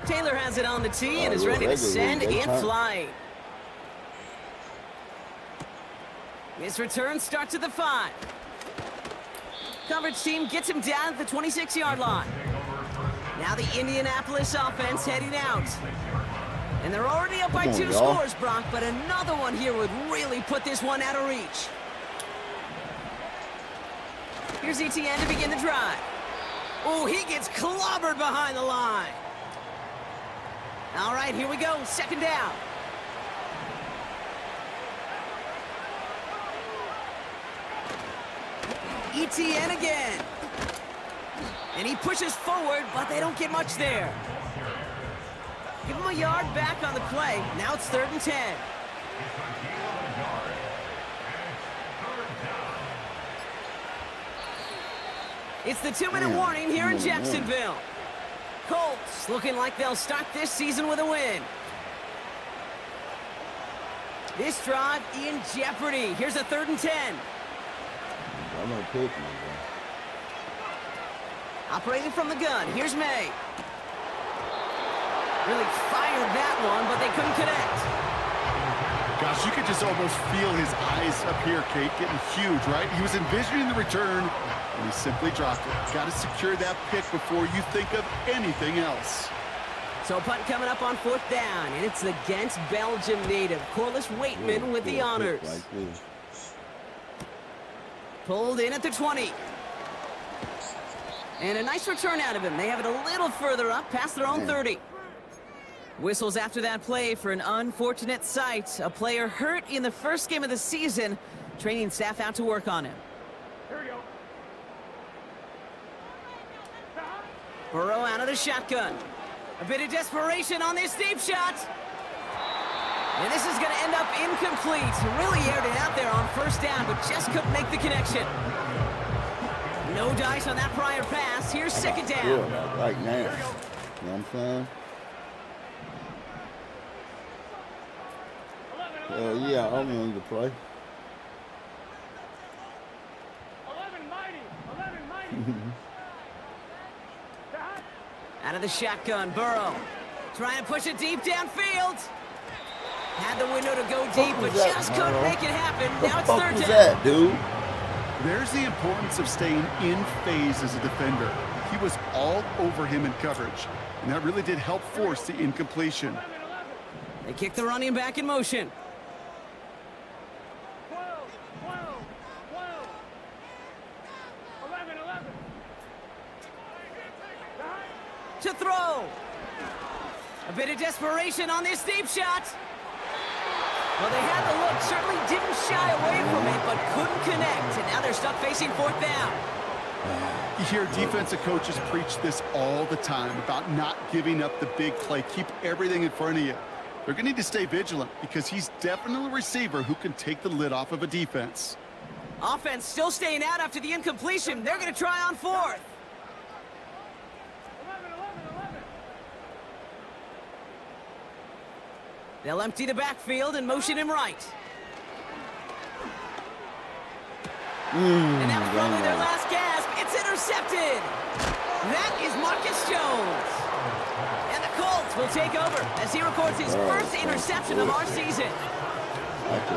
Taylor has it on the tee and is ready to send in flight. His return starts at the 5. Coverage team gets him down at the 26-yard line. Now the Indianapolis offense heading out. And they're already up by 2 scores, Brock, but another one here would really put this one out of reach. Here's ETN to begin the drive. Oh, he gets clobbered behind the line. All right, here we go, second down. ETN again. And he pushes forward, but they don't get much there. Give him a yard back on the play. Now it's 3rd and 10. It's the 2-minute warning here in Jacksonville. Colts looking like they'll start this season with a win. This drive in jeopardy. Here's a 3rd and 10. I'm gonna pick me, bro. Operating from the gun. Here's May. Really fired that one, but they couldn't connect. Gosh, you could just almost feel his eyes up here, Kate, getting huge, right? He was envisioning the return, and he simply dropped it. Got to secure that pick before you think of anything else. So a punt coming up on 4th down, and it's against Belgium native Corliss Waitman with the honors. Pulled in at the 20. And a nice return out of him. They have it a little further up, past their own 30. Whistles after that play for an unfortunate sight. A player hurt in the first game of the season. Training staff out to work on him. Here we go. Burrow out of the shotgun. A bit of desperation on this deep shot. And this is going to end up incomplete. Really aired it out there on 1st down, but just couldn't make the connection. No dice on that prior pass. Here's 2nd down. Yeah, right now. You know what I'm saying? Yeah, I'm willing to play. 11 mighty. Out of the shotgun, Burrow. Trying to push it deep downfield. Had the window to go deep, but just couldn't make it happen. Now it's 3rd down. That, dude? There's the importance of staying in phase as a defender. He was all over him in coverage, and that really did help force the incompletion. They kick the running back in motion. 11. To throw. A bit of desperation on this deep shot. Well, they had the look, certainly didn't shy away from it, but couldn't connect. And now they're stuck facing 4th down. You hear defensive coaches preach this all the time about not giving up the big play. Keep everything in front of you. They're going to need to stay vigilant because he's definitely a receiver who can take the lid off of a defense. Offense still staying out after the incompletion. They're going to try on 4th. 11. They'll empty the backfield and motion him right. And that was probably their last gasp. It's intercepted. That is Marcus Jones. And the Colts will take over as he records his first interception of our season.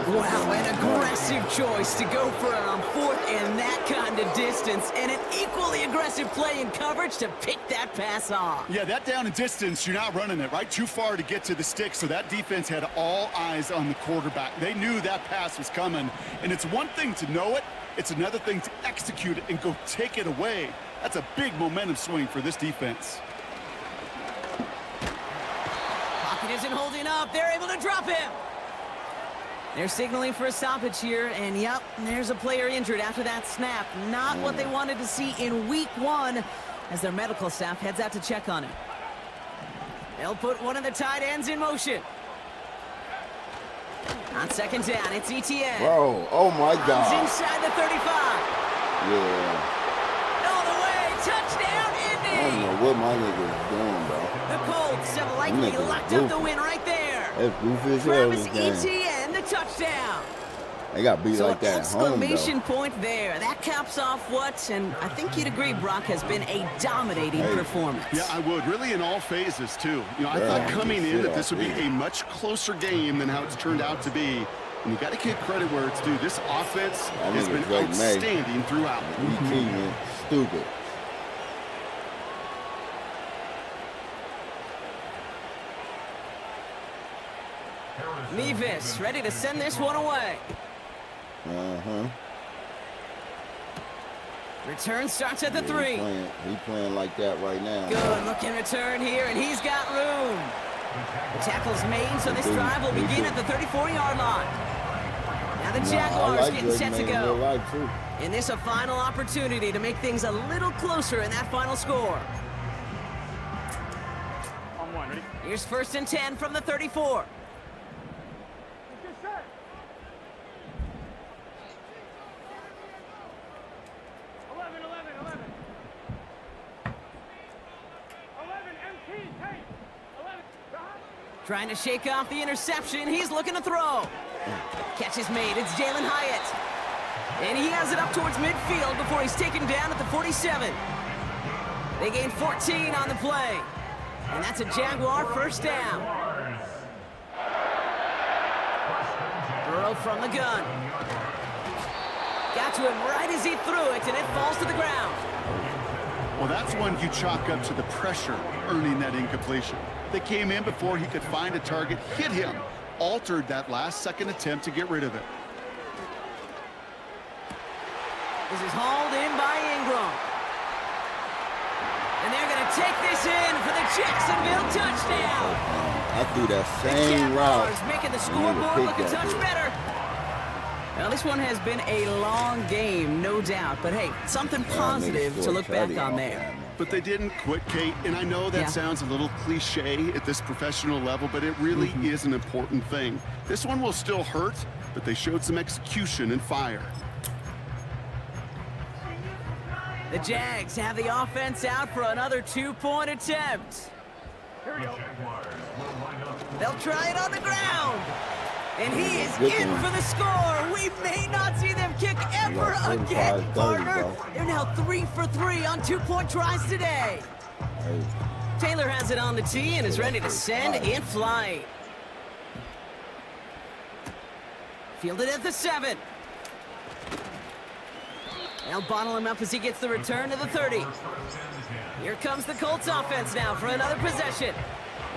Wow, an aggressive choice to go for it on 4th and that kind of distance, and an equally aggressive play in coverage to pick that pass off. Yeah, that down and distance, you're not running it, right? Too far to get to the stick, so that defense had all eyes on the quarterback. They knew that pass was coming, and it's one thing to know it, it's another thing to execute it and go take it away. That's a big momentum swing for this defense. Pocket isn't holding up. They're able to drop him. They're signaling for a stoppage here, and yep, there's a player injured after that snap. Not what they wanted to see in week 1 as their medical staff heads out to check on him. They'll put one of the tight ends in motion. On 2nd down, it's ETN. Bro, oh my God. Runs inside the 35. Yeah. All the way, touchdown, I Indy. don't know what my niggas doing, bro. The Colts have likely Niggas locked up the goofy. win right there. That's goofy as hell, Travis this game. ETN, the touchdown. They got beat So like an that at home, though. exclamation point there. That caps off what, and I think you'd agree, Brock, has been a dominating performance. Yeah, I would. Really in all phases, too. You know, I Yeah, thought coming in that this would be shit, a much closer game than how it's turned out to be. And you got to give credit where it's due. This offense has been Drake May. outstanding throughout. man. Stupid. Mevis ready to send this one away. Return starts at the 3. He playing like that right now. Good looking return here, and he's got room. The tackle's made, so this drive will begin at the 34-yard line. Now the Nah, I Jaguars like getting Drake set to May in real go. life, too. And this a final opportunity to make things a little closer in that final score. On one, ready? Here's 1st and 10 from the 34. Get set. 11, 11, 11. 11, MT, take. 11, stop. Trying to shake off the interception. He's looking to throw. Catch is made. It's Jalen Hyatt. And he has it up towards midfield before he's taken down at the 47. They gain 14 on the play. And that's a Jaguar first down. Burrow from the gun. Got to him right as he threw it, and it falls to the ground. Well, that's one you chalk up to the pressure earning that incompletion. They came in before he could find a target, hit him, altered that last-second attempt to get rid of it. This is hauled in by Ingram. And they're going to take this in for the Jacksonville touchdown. I threw that The same route. Jaguars making the and he scoreboard would've look a picked that touch bitch. better. Now, this one has been a long game, no doubt. But, hey, something positive to look back on there. But they didn't quit, Kate, and I know that Yeah. sounds a little cliche at this professional level, but it really is an important thing. This one will still hurt, but they showed some execution and fire. The Jags have the offense out for another 2-point attempt. Here we go. They'll try it on the ground. And he is Good in one. for the score. We may not see them kick ever got again, 45-30, partner. bro. They're now 3 for 3 on 2-point tries today. Hey, Taylor has it on the tee and is ready to send in flight. Fielded at the 7. They'll bottle him up as he gets the return to the 30. Here comes the Colts offense now for another possession.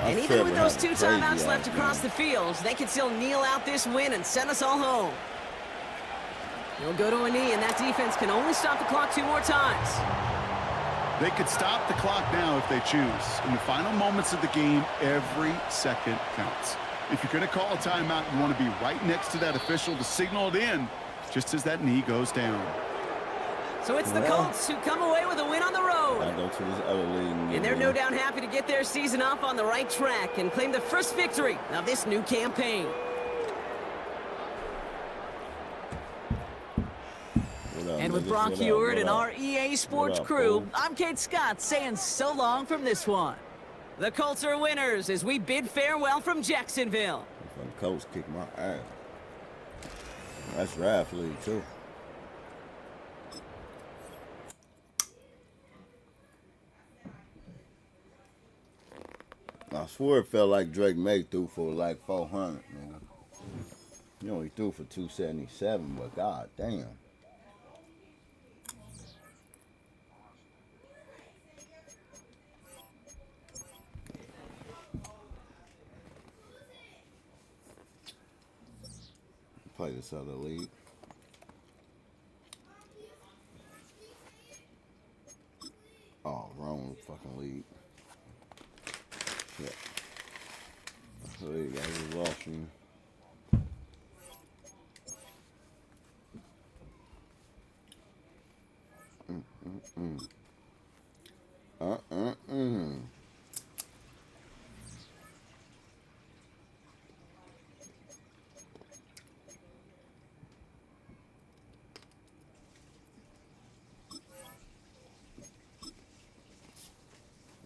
And even with those 2 timeouts left across the field, they can still kneel out this win and send us all home. He'll go to a knee, and that defense can only stop the clock 2 more times. They could stop the clock now if they choose. In the final moments of the game, every second counts. If you're going to call a timeout, you want to be right next to that official to signal it in, just as that knee goes down. So it's the Colts who come away with a win on the road. I go to this other league. And they're no doubt happy to get their season off on the right track and claim the first victory of this new campaign. And with Brock Heward and our EA Sports crew, I'm Kate Scott saying so long from this one. The Colts are winners as we bid farewell from Jacksonville. The Colts kick my ass. That's Raft League, too. I swear it felt like Drake May threw for like 400, man. You know, he threw for 277, but god damn. Play this other league. Oh, wrong fucking league. Yeah. So there you go, he's watching.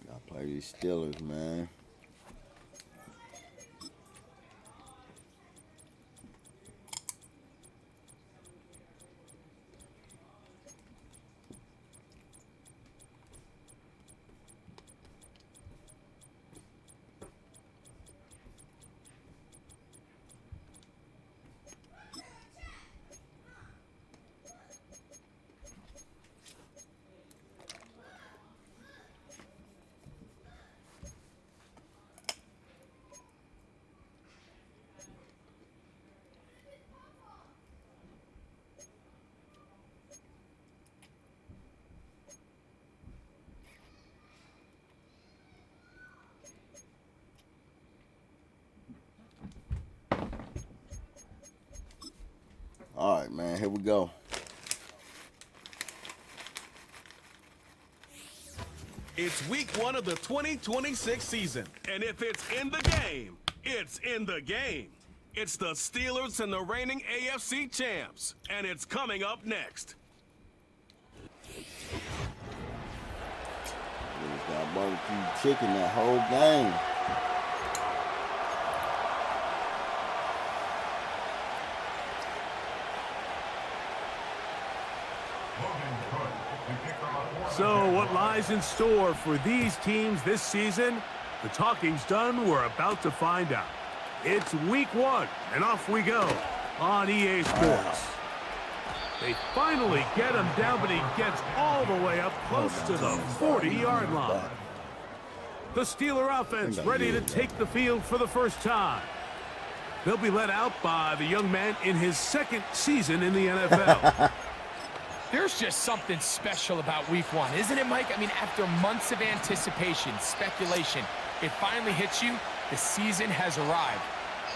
Gotta play these Steelers, man. man. Here we go. It's week 1 of the 2026 season. And if it's in the game, it's in the game. It's the Steelers and the reigning AFC champs. And it's coming up next. Just got barbecue chicken that whole game. So what lies in store for these teams this season? The talking's done. We're about to find out. It's week 1, and off we go on EA Sports. They finally get him down, but he gets all the way up close to the 40-yard line. The Steeler offense ready to take the field for the first time. They'll be led out by the young man in his 2nd season in the NFL. There's just something special about week 1, isn't it, Mike? I mean, after months of anticipation, speculation, it finally hits you. The season has arrived.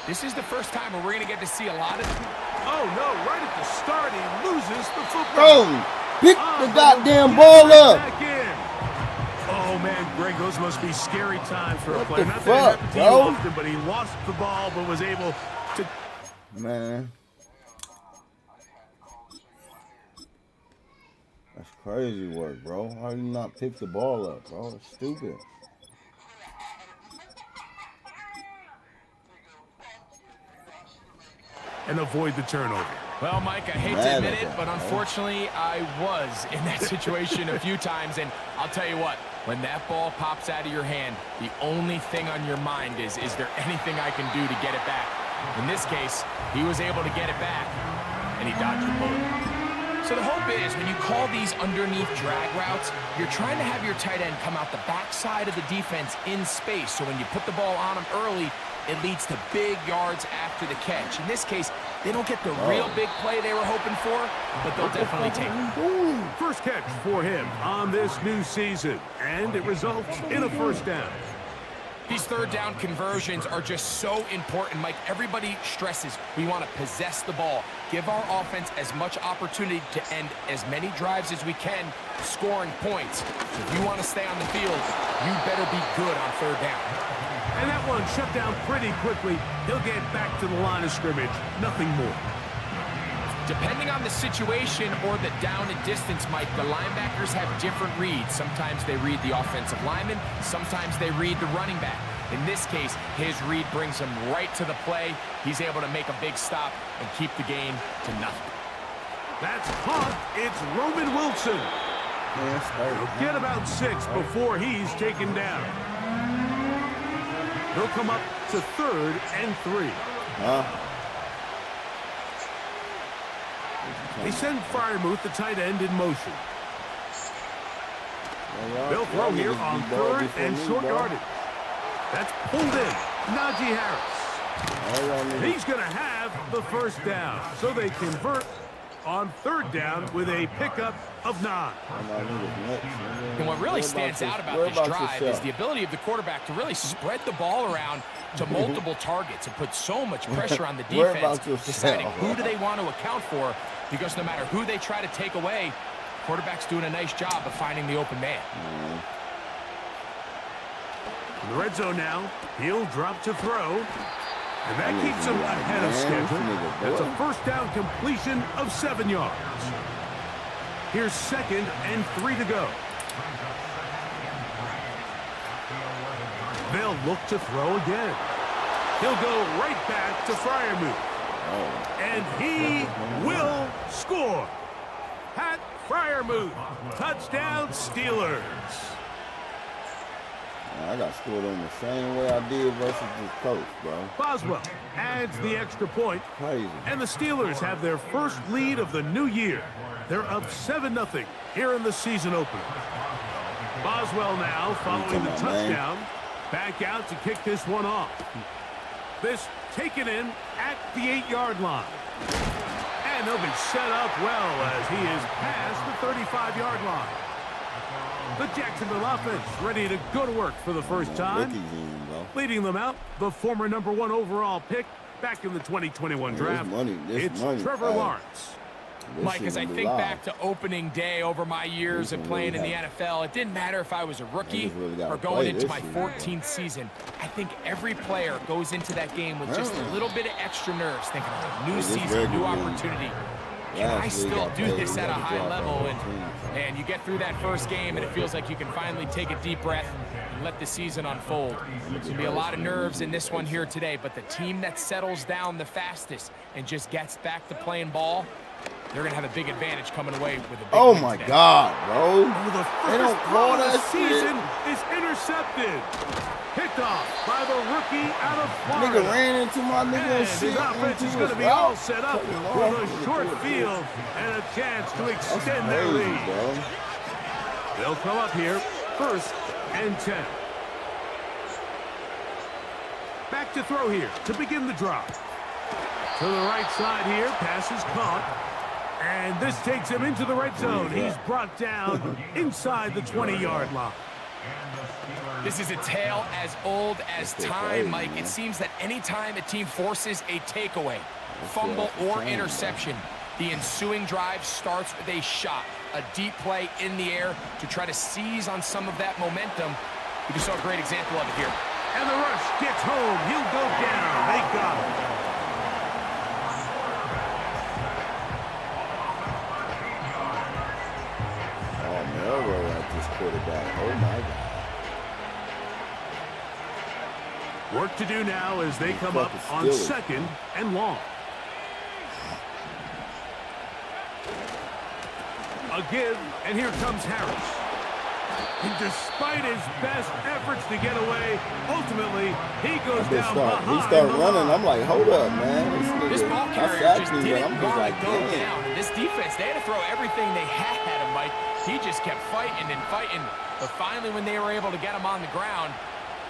This is the first time where we're going to get to see a lot of... Oh, no, right at the start, he loses the football. Bro, pick the goddamn ball up. Back in. Oh, man, Greg, those must be scary times for a What player. the Not that it fuck, happened to you bro? often, but he lost the ball, but was able to... Man. That's crazy work, bro. How you not pick the ball up, bro? It's stupid. And avoid the turnover. Well, Mike, I hate to admit it, but unfortunately, I was in that situation a few times, and I'll tell you what, when that ball pops out of your hand, the only thing on your mind is there anything I can do to get it back? In this case, he was able to get it back, and he dodged the bullet. So the hope is when you call these underneath drag routes, you're trying to have your tight end come out the backside of the defense in space, so when you put the ball on him early, it leads to big yards after the catch. In this case, they don't get the real big play they were hoping for, but they'll definitely take it. First catch for him on this new season, and it results in a first down. These third down conversions are just so important, Mike. Everybody stresses we want to possess the ball, give our offense as much opportunity to end as many drives as we can, scoring points. If you want to stay on the field, you better be good on third down. And that one shut down pretty quickly. He'll get back to the line of scrimmage, nothing more. Depending on the situation or the down and distance, Mike, the linebackers have different reads. Sometimes they read the offensive lineman, sometimes they read the running back. In this case, his read brings him right to the play. He's able to make a big stop and keep the game to nothing. That's caught. It's Roman Wilson. He'll get about 6 before he's taken down. He'll come up to 3rd and 3. They send Fryermuth, the tight end, in motion. They'll throw here on 3rd and short yardage. That's pulled in. Najee Harris. He's going to have the first down. So they convert on 3rd down with a pickup of 9. And what really stands out about this drive is the ability of the quarterback to really spread the ball around to multiple targets and put so much pressure on the defense, deciding who do they want to account for, because no matter who they try to take away, quarterback's doing a nice job of finding the open man. In the red zone now, he'll drop to throw. And that keeps him ahead of schedule. That's a first down completion of 7 yards. Here's 2nd and 3 to go. They'll look to throw again. He'll go right back to Fryermuth. And he will score. Pat Fryermuth, touchdown Steelers. I got scored on the same way I did versus this coach, bro. Boswell adds the extra point. Crazy. And the Steelers have their first lead of the new year. They're up 7-0 here in the season opener. Boswell now following the touchdown. Back out to kick this one off. This taken in at the 8-yard line. And they'll be set up well as he is past the 35-yard line. The Jacksonville offense ready to go to work for the first time. Leading them out, the former #1 overall pick back in the 2021 draft. It's Trevor Lawrence. Mike, as I think back to opening day over my years of playing in the NFL, it didn't matter if I was a rookie or going into my 14th season. I think every player goes into that game with just a little bit of extra nerves, thinking of a new season, new opportunity. Can I still do this at a high level? And you get through that first game, and it feels like you can finally take a deep breath and let the season unfold. There's going to be a lot of nerves in this one here today, but the team that settles down the fastest and just gets back to playing ball, they're going to have a big advantage coming away with a big Oh win my today. God, bro. The They don't first call throw of the that season shit. is intercepted. Picked off by the rookie out of Florida. Nigga ran into my nigga And and his shit. offense is going to be all set up with a short field and a chance to extend their Crazy, lead. bro. They'll come up here, 1st and 10. Back to throw here to begin the drive. To the right side here, pass is caught. And this takes him into the red zone. He's brought down inside the 20-yard line. This is a tale as old as time, Mike. It seems that anytime a team forces a takeaway, fumble, or interception, the ensuing drive starts with a shot, a deep play in the air to try to seize on some of that momentum. We just saw a great example of it here. And the rush gets home. He'll go down. They got him. Oh, Melrose at this quarterback. Oh my God. Work to do now as they come up on 2nd and long. A give, and here comes Harris. And despite his best efforts to get away, ultimately, he goes down behind. He started running. I'm like, hold up, man. This ball carrier just didn't want to go damn. down. And this defense, they had to throw everything they had at him, Mike. He just kept fighting and fighting. But finally, when they were able to get him on the ground,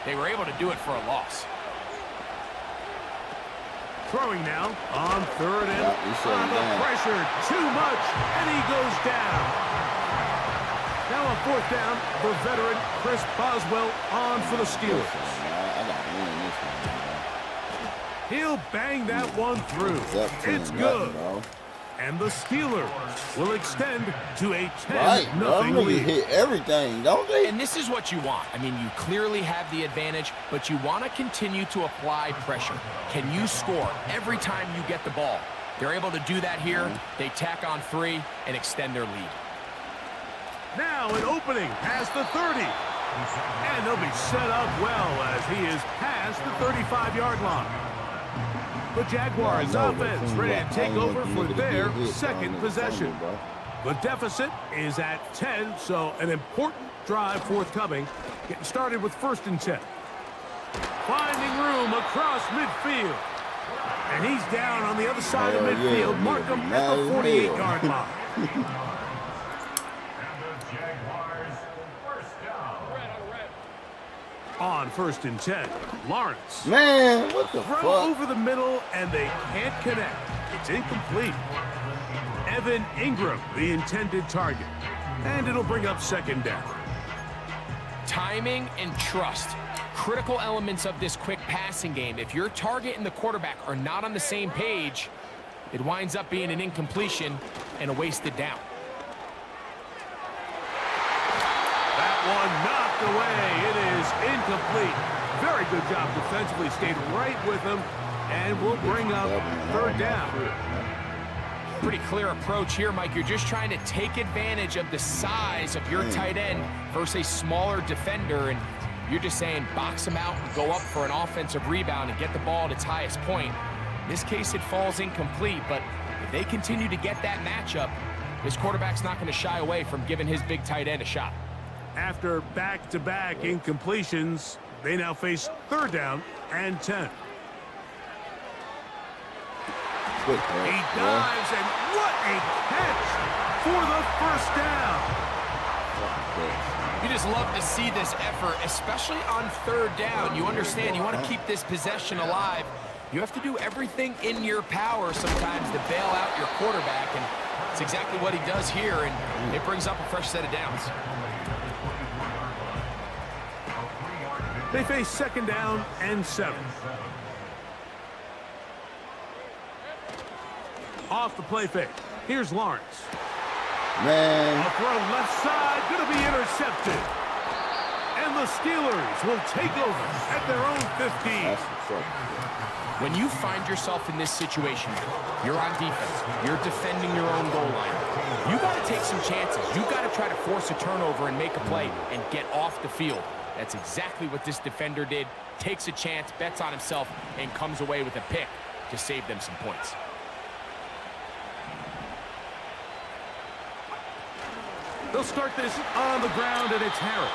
they were able to do it for a loss. Throwing now on 3rd and the pressure too much, and he goes down. Now on 4th down, the veteran Chris Boswell on for the Steelers. I got to win this one, bro. He'll bang that one through. It's good. Bro. And the Steelers will extend to a 10-0 Right, bro. Niggas lead. hit everything, don't they? And this is what you want. I mean, you clearly have the advantage, but you want to continue to apply pressure. Can you score every time you get the ball? They're able to do that here. They tack on 3 and extend their lead. Now an opening past the 30. And they'll be set up well as he is past the 35-yard line. The Jaguars offense ready to take over for their 2nd possession. The deficit is at 10, so an important drive forthcoming. Getting started with 1st and 10. Finding room across midfield. And he's down on the other side of midfield. Mark him at the 48-yard line. On 1st and 10, Lawrence. Man, what the Throw fuck? over the middle, and they can't connect. It's incomplete. Evan Ingram, the intended target. And it'll bring up 2nd down. Timing and trust, critical elements of this quick passing game. If your target and the quarterback are not on the same page, it winds up being an incompletion and a wasted down. That one knocked away. It is incomplete. Very good job defensively. Stayed right with him. And we'll bring up 3rd down. Pretty clear approach here, Mike. You're just trying to take advantage of the size of your tight end versus a smaller defender. And you're just saying box him out and go up for an offensive rebound and get the ball at its highest point. In this case, it falls incomplete. But if they continue to get that matchup, this quarterback's not going to shy away from giving his big tight end a shot. After back-to-back incompletions, they now face 3rd down and 10. He dives, and what a catch for the 1st down. You just love to see this effort, especially on 3rd down. You understand, you want to keep this possession alive. You have to do everything in your power sometimes to bail out your quarterback, and it's exactly what he does here, and it brings up a fresh set of downs. They face 2nd down and 7. Off the play fake. Here's Lawrence. Man. A throw left side, going to be intercepted. And the Steelers will take over at their own 15. That's what's up. When you find yourself in this situation, you're on defense, you're defending your own goal line, you got to take some chances. You got to try to force a turnover and make a play and get off the field. That's exactly what this defender did. Takes a chance, bets on himself, and comes away with a pick to save them some points. They'll start this on the ground, and it's Harris.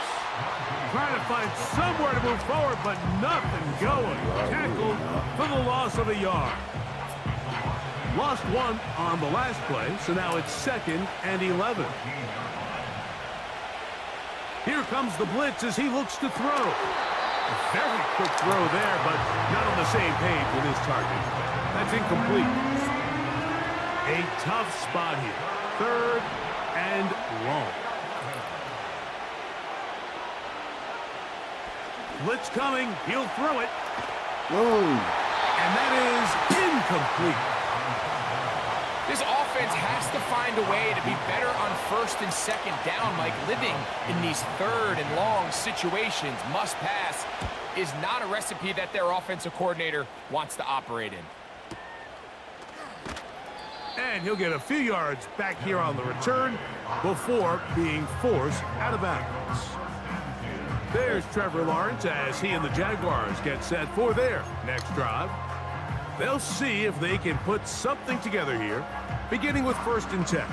Trying to find somewhere to move forward, but nothing going. Tackled for the loss of a yard. Lost one on the last play, so now it's 2nd and 11. Here comes the blitz as he looks to throw. A very quick throw there, but not on the same page with his target. That's incomplete. A tough spot here. 3rd and long. Blitz coming. He'll throw it. And that is incomplete. This offense has to find a way to be better on 1st and 2nd down, Mike. Living in these 3rd and long situations, must pass, is not a recipe that their offensive coordinator wants to operate in. And he'll get a few yards back here on the return before being forced out of bounds. There's Trevor Lawrence as he and the Jaguars get set for their next drive. They'll see if they can put something together here, beginning with 1st and 10.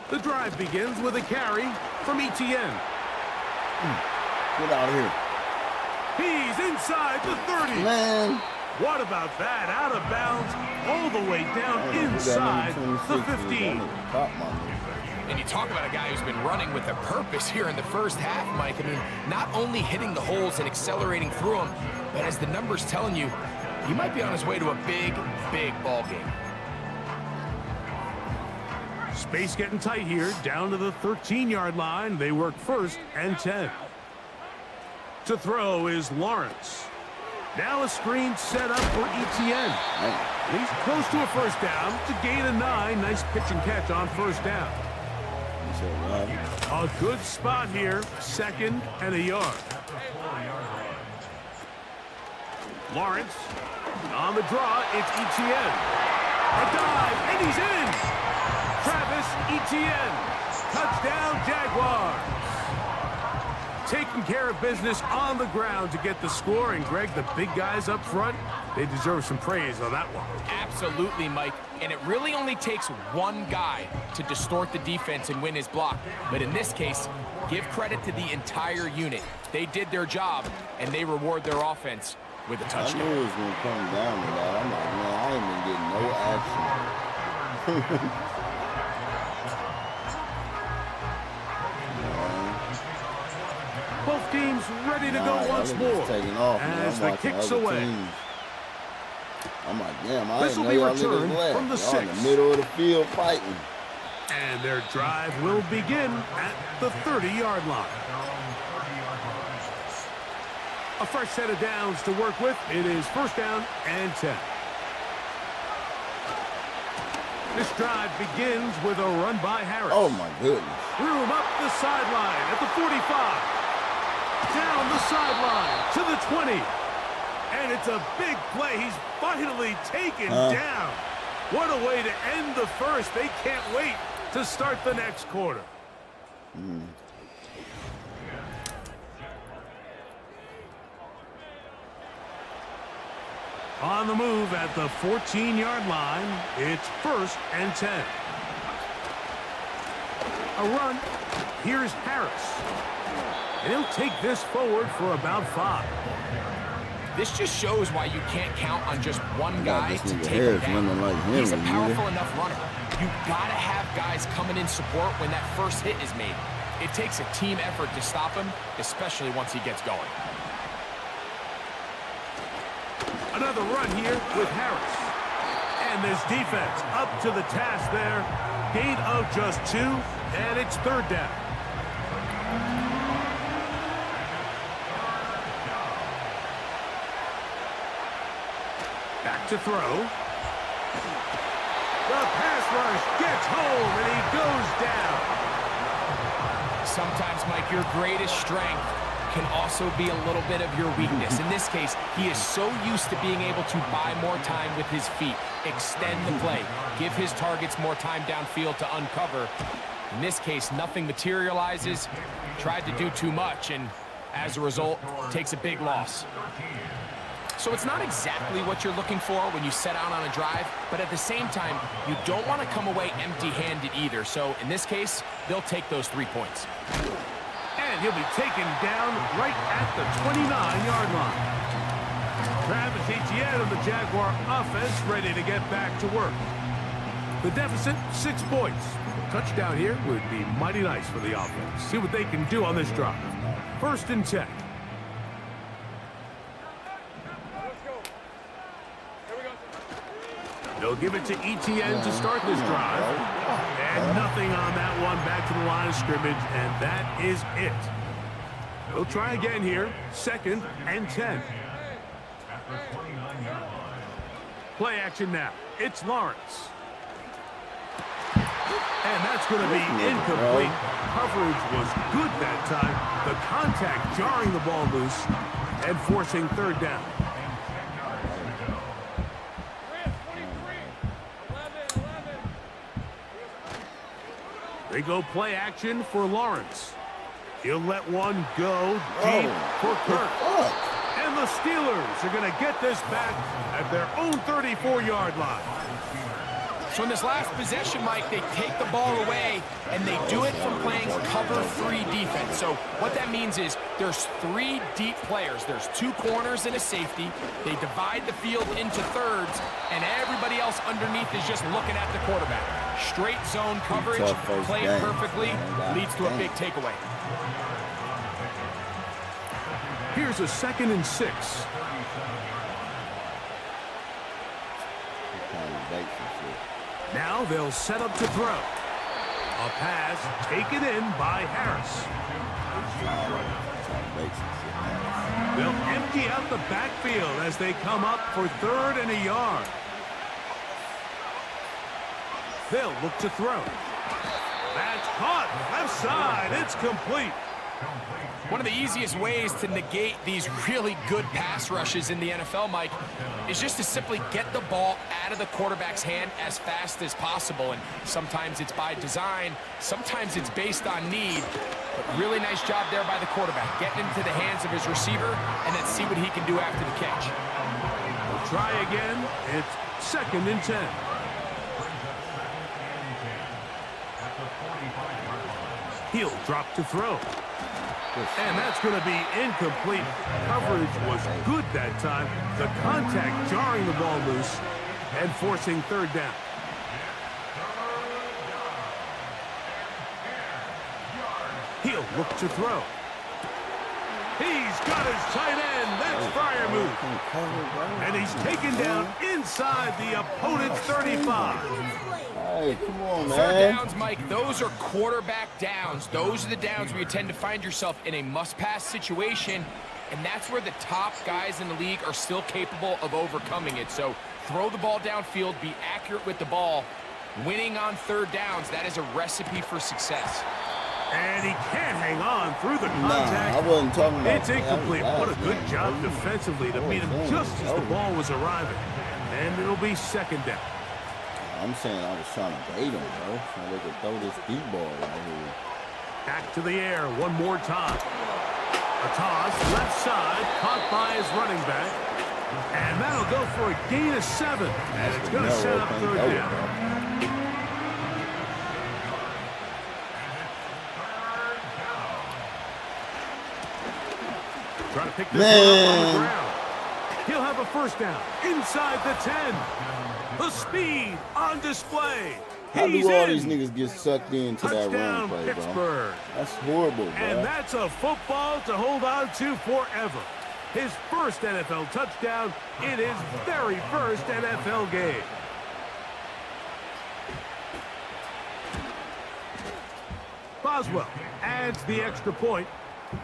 The drive begins with a carry from Etienne. Get out of here. He's inside the 30. Man. What about that? Out of bounds, all the way down inside the 15. And you talk about a guy who's been running with a purpose here in the first half, Mike. I mean, not only hitting the holes and accelerating through them, but as the numbers telling you, he might be on his way to a big, big ball game. Space getting tight here, down to the 13-yard line. They work 1st and 10. To throw is Lawrence. Now a screen set up for Etienne. He's close to a 1st down. It's a gain of 9. Nice pitch and catch on 1st down. A good spot here, 2nd and a yard. Lawrence on the draw. It's Etienne. A dive, and he's in. Travis Etienne, touchdown Jaguars. Taking care of business on the ground to get the score. And Greg, the big guys up front, they deserve some praise on that one. Absolutely, Mike. And it really only takes one guy to distort the defense and win his block. But in this case, give credit to the entire unit. They did their job, and they reward their offense with a touchdown. I knew it was going to come down to that. I'm like, man, I ain't been getting no action. Both teams ready to go once more as the kick's away. I'm like, damn, I this will know be y'all returned niggas from the left. Y'all in 6. the middle of the field fighting. And their drive will begin at the 30-yard line. A fresh set of downs to work with. It is 1st down and 10. This drive begins with a run by Harris. Oh, my goodness. Room up the sideline at the 45. Down the sideline to the 20. And it's a big play. He's finally taken down. What a way to end the first. They can't wait to start the next quarter. On the move at the 14-yard line, it's 1st and 10. A run. Here's Harris. And he'll take this forward for about 5. This just shows why you can't count on just one guy to take him down. Like him, he's a powerful enough runner. You gotta have guys coming in support when that first hit is made. It takes a team effort to stop him, especially once he gets going. Another run here with Harris. And this defense up to the task there. Gain of just 2, and it's third down. Back to throw. The pass rush gets home, and he goes down. Sometimes, Mike, your greatest strength can also be a little bit of your weakness. In this case, he is so used to being able to buy more time with his feet, extend the play, give his targets more time downfield to uncover. In this case, nothing materializes, tried to do too much, and as a result, takes a big loss. So it's not exactly what you're looking for when you set out on a drive, but at the same time, you don't want to come away empty-handed either. So in this case, they'll take those 3 points. And he'll be taken down right at the 29-yard line. Travis Etienne of the Jaguar offense ready to get back to work. The deficit, 6 points. A touchdown here would be mighty nice for the offense. See what they can do on this drive. 1st and 10. They'll give it to Etienne to start this drive. And nothing on that one. Back to the line of scrimmage, and that is it. They'll try again here. 2nd and 10. Play action now. It's Lawrence. And that's going to be incomplete. Coverage was good that time. The contact jarring the ball loose and forcing third down. They go play action for Lawrence. He'll let one go deep for Kirk. And the Steelers are going to get this back at their own 34-yard line. So in this last possession, Mike, they take the ball away, and they do it from playing cover 3 defense. So what that means is there's 3 deep players. There's 2 corners and a safety. They divide the field into thirds, and everybody else underneath is just looking at the quarterback. Straight zone coverage, played perfectly, leads to a big takeaway. Here's a 2nd and 6. Now they'll set up to throw. A pass taken in by Harris. They'll empty out the backfield as they come up for 3rd and a yard. They'll look to throw. That's caught. Left side. It's complete. One of the easiest ways to negate these really good pass rushes in the NFL, Mike, is just to simply get the ball out of the quarterback's hand as fast as possible. And sometimes it's by design, sometimes it's based on need. But really nice job there by the quarterback, getting into the hands of his receiver, and then see what he can do after the catch. We'll try again. It's 2nd and 10. He'll drop to throw. And that's going to be incomplete. Coverage was good that time. The contact jarring the ball loose and forcing third down. He'll look to throw. He's got his tight end. That's Freiermuth. And he's taken down inside the opponent's 35. Hey, come on, man. Third downs, Mike, those are quarterback downs. Those are the downs where you tend to find yourself in a must-pass situation, and that's where the top guys in the league are still capable of overcoming it. So throw the ball downfield, be accurate with the ball. Winning on third downs, that is a recipe for success. And he can't hang on through the contact. Nah, I wasn't talking about it's incomplete. What a good job defensively to meet him just as the ball was arriving. And it'll be 2nd down. I'm saying I was trying to bait him, bro, so they could throw this deep ball right here. Back to the air one more time. A toss, left side, caught by his running back. And that'll go for a gain of 7. And it's going to set up third down. Trying to pick this one up on the ground. He'll have a 1st down inside the 10. The speed on display. How He's do all in. these niggas get sucked into that Touchdown, run play, bro? Pittsburgh. That's horrible, bro. And that's a football to hold on to forever. his first NFL touchdown in his very first NFL game. Boswell adds the extra point,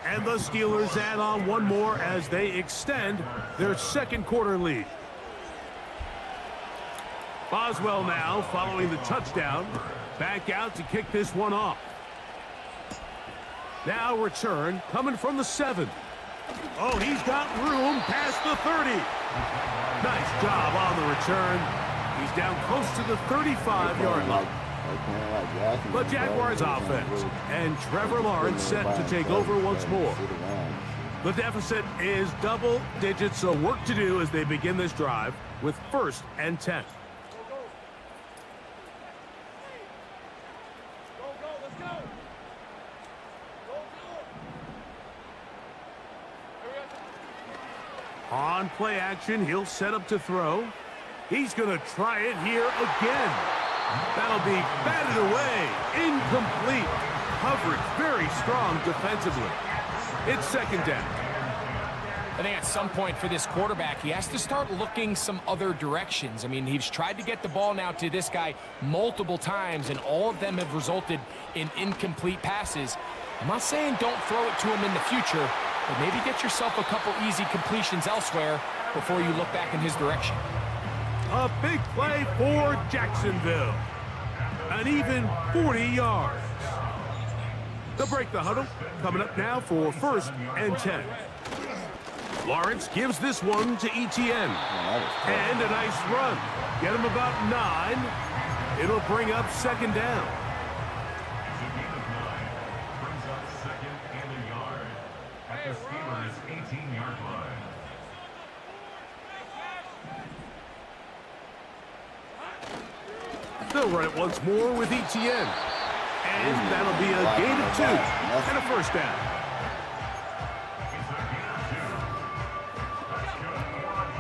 and the Steelers add on one more as they extend their second quarter lead. Boswell now, following the touchdown, back out to kick this one off. Now return coming from the 7. Oh, he's got room past the 30. Nice job on the return. He's down close to the 35-yard line. The Jaguars offense, and Trevor Lawrence set to take over once more. The deficit is double digits, so work to do as they begin this drive with 1st and 10. On play action, he'll set up to throw. He's going to try it here again. That'll be batted away. Incomplete. Coverage very strong defensively. It's 2nd down. I think at some point for this quarterback, he has to start looking some other directions. I mean, he's tried to get the ball now to this guy multiple times, and all of them have resulted in incomplete passes. I'm not saying don't throw it to him in the future, but maybe get yourself a couple easy completions elsewhere before you look back in his direction. A big play for Jacksonville. An even 40 yards. They'll break the huddle. Coming up now for 1st and 10. Lawrence gives this one to ETN. And a nice run. Get him about 9. It'll bring up 2nd down. Brings up 2nd and a yard at the Steelers' 18-yard line. They'll run it once more with ETN. And that'll be a gain of 2 and a 1st down.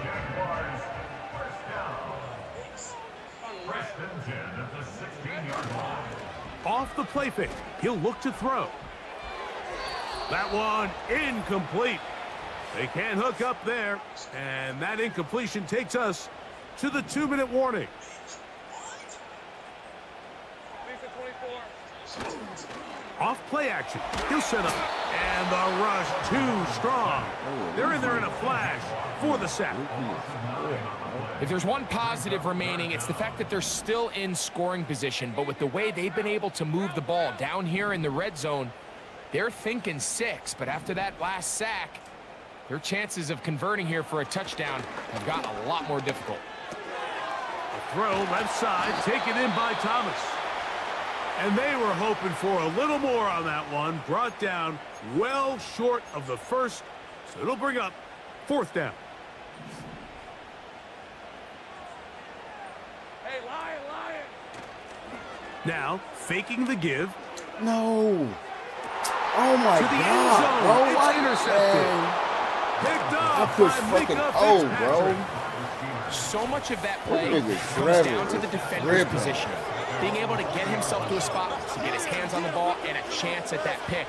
Jaguars, 1st down. 1st and 10 at the 16-yard line. Off the play fake, he'll look to throw. That one incomplete. They can't hook up there, and that incompletion takes us to the 2-minute warning. Off play action, he'll set up, and the rush too strong. They're in there in a flash for the sack. If there's one positive remaining, it's the fact that they're still in scoring position, but with the way they've been able to move the ball down here in the red zone, they're thinking 6, but after that last sack, their chances of converting here for a touchdown have gotten a lot more difficult. A throw left side, taken in by Thomas. And they were hoping for a little more on that one. Brought down well short of the 1st, so it'll bring up 4th down. Hey, Lion! Now, faking the give. No. Oh my To the end God, zone. bro. It's Why intercepted. Picked I up push by fucking Micah O, Fitzpatrick. bro. So much of that play That nigga's comes dribbling. down to the defender's Dribbling. position. Being able to get himself to a spot to get his hands on the ball and a chance at that pick.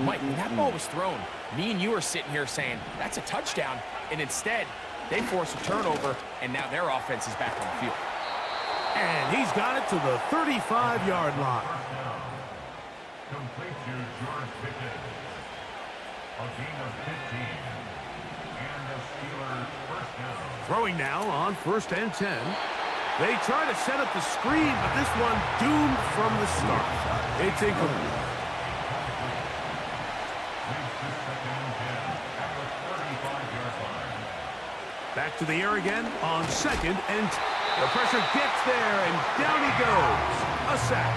Mike, when that ball was thrown, me and you are sitting here saying, that's a touchdown. And instead, they force a turnover, and now their offense is back on the field. And he's got it to the 35-yard line. Complete to George Pickens. A gain of 15. And the Steelers 1st down. Throwing now on 1st and 10. They try to set up the screen, but this one doomed from the start. It's incomplete. Leads to 2nd and 10 at the 35-yard line. Back to the air again on 2nd and the pressure gets there, and down he goes. A sack.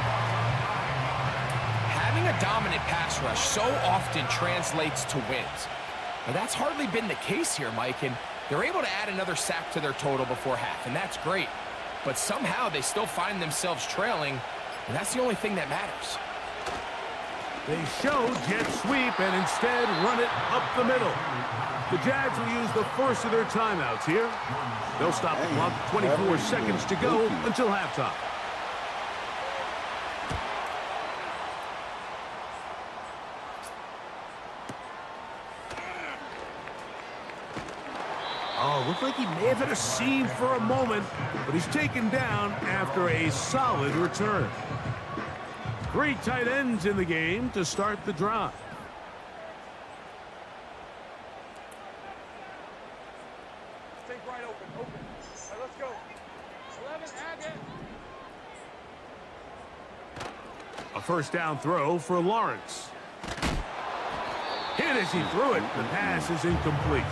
Having a dominant pass rush so often translates to wins. But that's hardly been the case here, Mike, and they're able to add another sack to their total before half, and that's great. But somehow they still find themselves trailing, and that's the only thing that matters. They show jet sweep and instead run it up the middle. The Jags will use the first of their timeouts here. They'll stop the clock, 24 seconds to go until halftime. Oh, looked like he may have hit a seam for a moment, but he's taken down after a solid return. 3 tight ends in the game to start the drive. Think right open. All right, let's go. 11, Agate. A first down throw for Lawrence. Hit as he threw it. The pass is incomplete.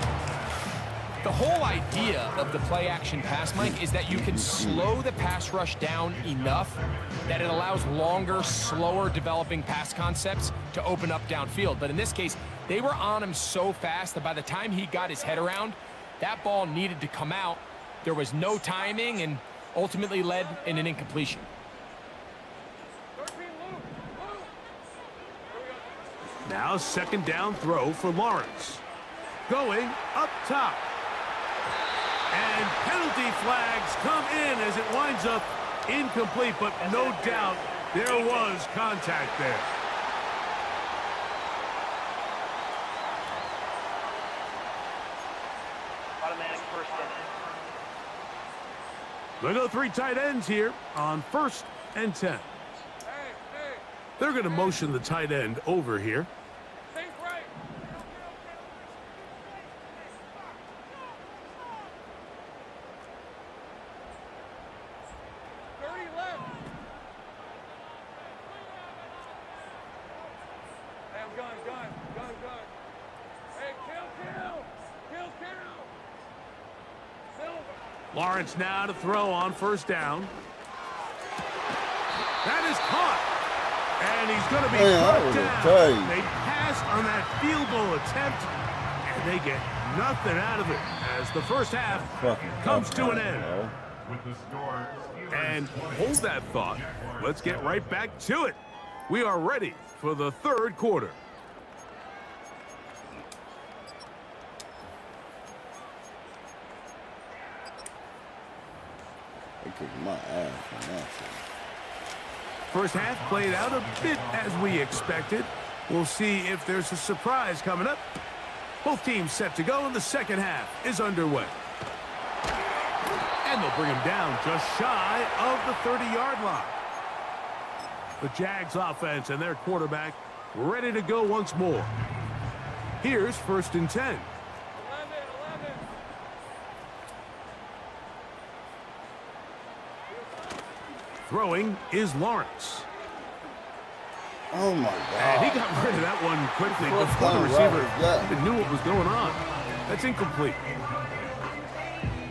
The whole idea of the play-action pass, Mike, is that you can slow the pass rush down enough that it allows longer, slower developing pass concepts to open up downfield. But in this case, they were on him so fast that by the time he got his head around, that ball needed to come out. There was no timing and ultimately led in an incompletion. Now second down throw for Lawrence. Going up top. And penalty flags come in as it winds up incomplete, but no doubt there was contact there. Automatic first down. They go 3 tight ends here on 1st and 10. They're going to motion the tight end over here. Think right. 30 left. Hey, I'm gun. Hey, kill. Silver. Lawrence now to throw on 1st down. That is caught. And he's going to be brought down. They passed on that field goal attempt, and they get nothing out of it as the first half comes to an end. With the score, And hold that thought. Let's get right back to it. We are ready for the 3rd quarter. They kicked my ass on that shit. First half played out a bit as we expected. We'll see if there's a surprise coming up. Both teams set to go, and the second half is underway. And they'll bring him down just shy of the 30-yard line. The Jags offense and their quarterback ready to go once more. Here's 1st and 10. 11. Throwing is Lawrence. Oh my God. And he got rid of that one quickly before the receiver even knew what was going on. That's incomplete.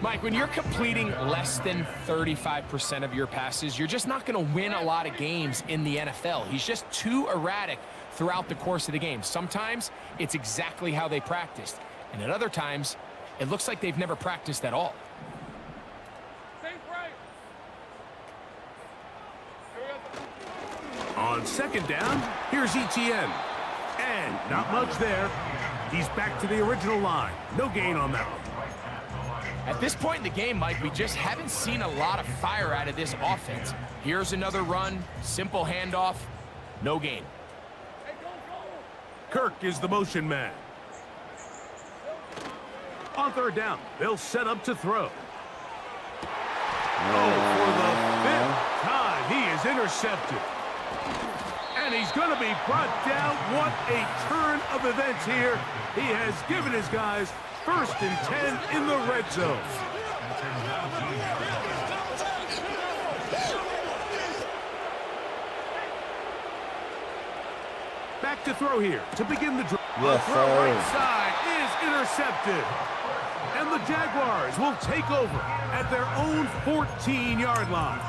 Mike, when you're completing less than 35% of your passes, you're just not going to win a lot of games in the NFL. He's just too erratic throughout the course of the game. Sometimes it's exactly how they practiced, and at other times, it looks like they've never practiced at all. Think right. On 2nd down, here's ETN. And not much there. He's back to the original line. No gain on that one. At this point in the game, Mike, we just haven't seen a lot of fire out of this offense. Here's another run, simple handoff, no gain. Hey, go. Kirk is the motion man. On 3rd down, they'll set up to throw. Oh, for the 5th time, he is intercepted. And he's going to be brought down. What a turn of events here. He has given his guys 1st and 10 in the red zone. Back to throw here to begin the drive. Yes, throw right side is intercepted. And the Jaguars will take over at their own 14-yard line.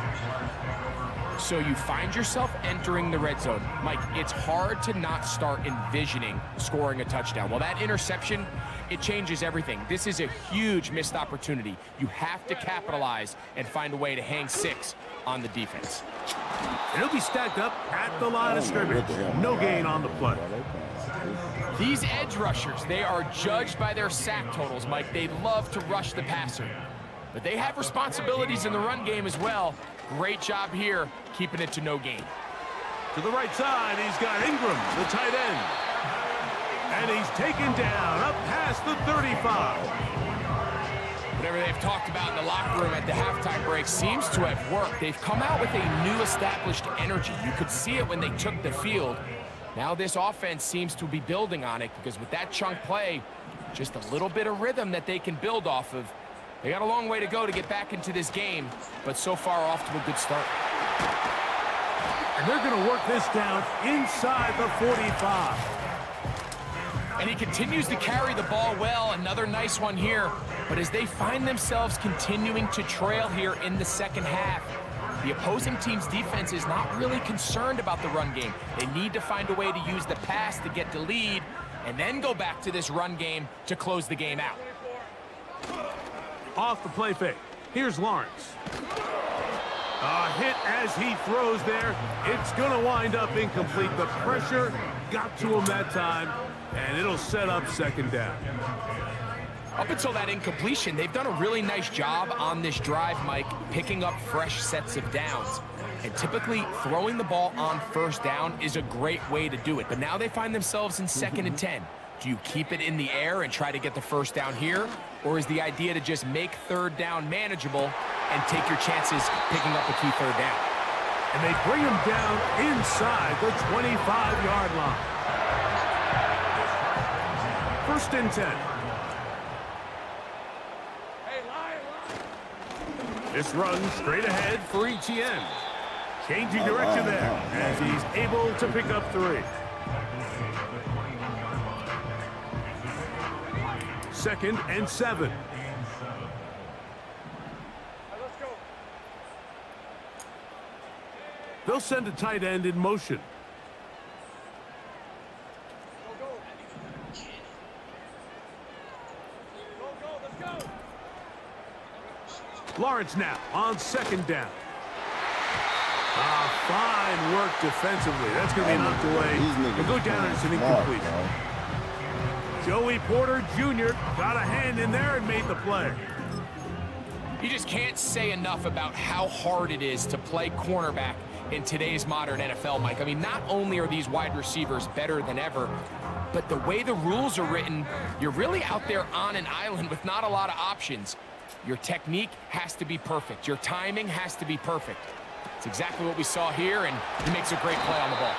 So you find yourself entering the red zone. Mike, it's hard to not start envisioning scoring a touchdown. Well, that interception, it changes everything. This is a huge missed opportunity. You have to capitalize and find a way to hang 6 on the defense. And he'll be stacked up at the line of scrimmage. No gain on the play. These edge rushers, they are judged by their sack totals, Mike. They love to rush the passer. But they have responsibilities in the run game as well. Great job here, keeping it to no gain. To the right side, he's got Ingram, the tight end. And he's taken down up past the 35. Whatever they've talked about in the locker room at the halftime break seems to have worked. They've come out with a new established energy. You could see it when they took the field. Now this offense seems to be building on it because with that chunk play, just a little bit of rhythm that they can build off of. They got a long way to go to get back into this game, but so far off to a good start. And they're going to work this down inside the 45. And he continues to carry the ball well. Another nice one here. But as they find themselves continuing to trail here in the second half, the opposing team's defense is not really concerned about the run game. They need to find a way to use the pass to get the lead and then go back to this run game to close the game out. Off the play fake. Here's Lawrence. A hit as he throws there. It's going to wind up incomplete. The pressure got to him that time, and it'll set up second down. Up until that incompletion, they've done a really nice job on this drive, Mike, picking up fresh sets of downs. And typically, throwing the ball on first down is a great way to do it. But now they find themselves in 2nd and 10. Do you keep it in the air and try to get the first down here? Or is the idea to just make third down manageable and take your chances picking up a key third down? And they bring him down inside the 25-yard line. 1st and 10. This run straight ahead for Etienne. Changing direction there as he's able to pick up 3. 2nd and 7. They'll send a tight end in motion. Lawrence now on 2nd down. Fine work defensively. That's going to be knocked away. He'll go down as an incomplete. Joey Porter Jr. got a hand in there and made the play. You just can't say enough about how hard it is to play cornerback in today's modern NFL, Mike. I mean, not only are these wide receivers better than ever, but the way the rules are written, you're really out there on an island with not a lot of options. Your technique has to be perfect. Your timing has to be perfect. It's exactly what we saw here, and he makes a great play on the ball.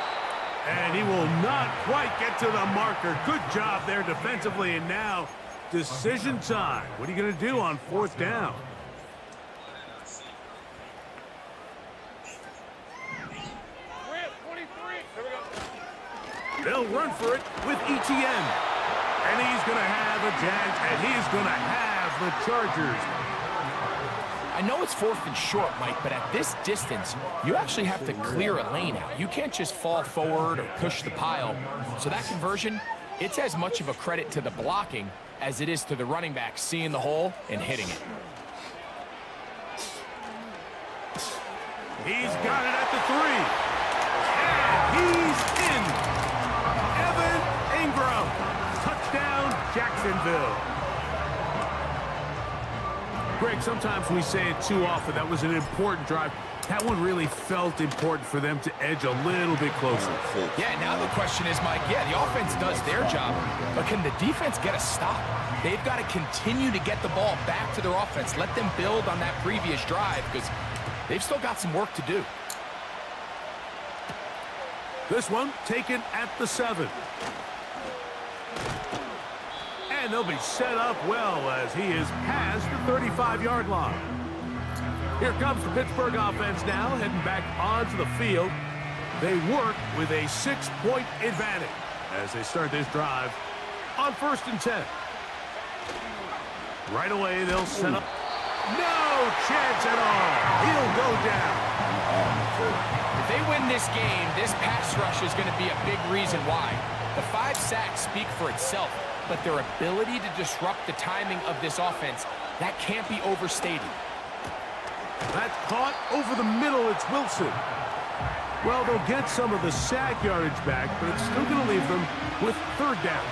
And he will not quite get to the marker. Good job there defensively, and now decision time. What are you going to do on 4th down? They'll run for it with Etienne. And he's going to have a Jags, and he's going to have the Chargers. I know it's 4th and short, Mike, but at this distance, you actually have to clear a lane out. You can't just fall forward or push the pile. So that conversion, it's as much of a credit to the blocking as it is to the running back seeing the hole and hitting it. He's got it at the 3. And he's in. Evan Ingram. Touchdown, Jacksonville. Greg, sometimes we say it too often. That was an important drive. That one really felt important for them to edge a little bit closer. Yeah, now the question is, Mike, yeah, the offense does their job, but can the defense get a stop? They've got to continue to get the ball back to their offense. Let them build on that previous drive because they've still got some work to do. This one taken at the 7. And they'll be set up well as he is past the 35-yard line. Here comes the Pittsburgh offense now, heading back onto the field. They work with a 6-point advantage as they start this drive on 1st and 10. Right away, they'll set up. No chance at all. He'll go down. If they win this game, this pass rush is going to be a big reason why. The 5 sacks speak for itself, but their ability to disrupt the timing of this offense, that can't be overstated. That's caught over the middle. It's Wilson. Well, they'll get some of the sack yardage back, but it's still going to leave them with 3rd down.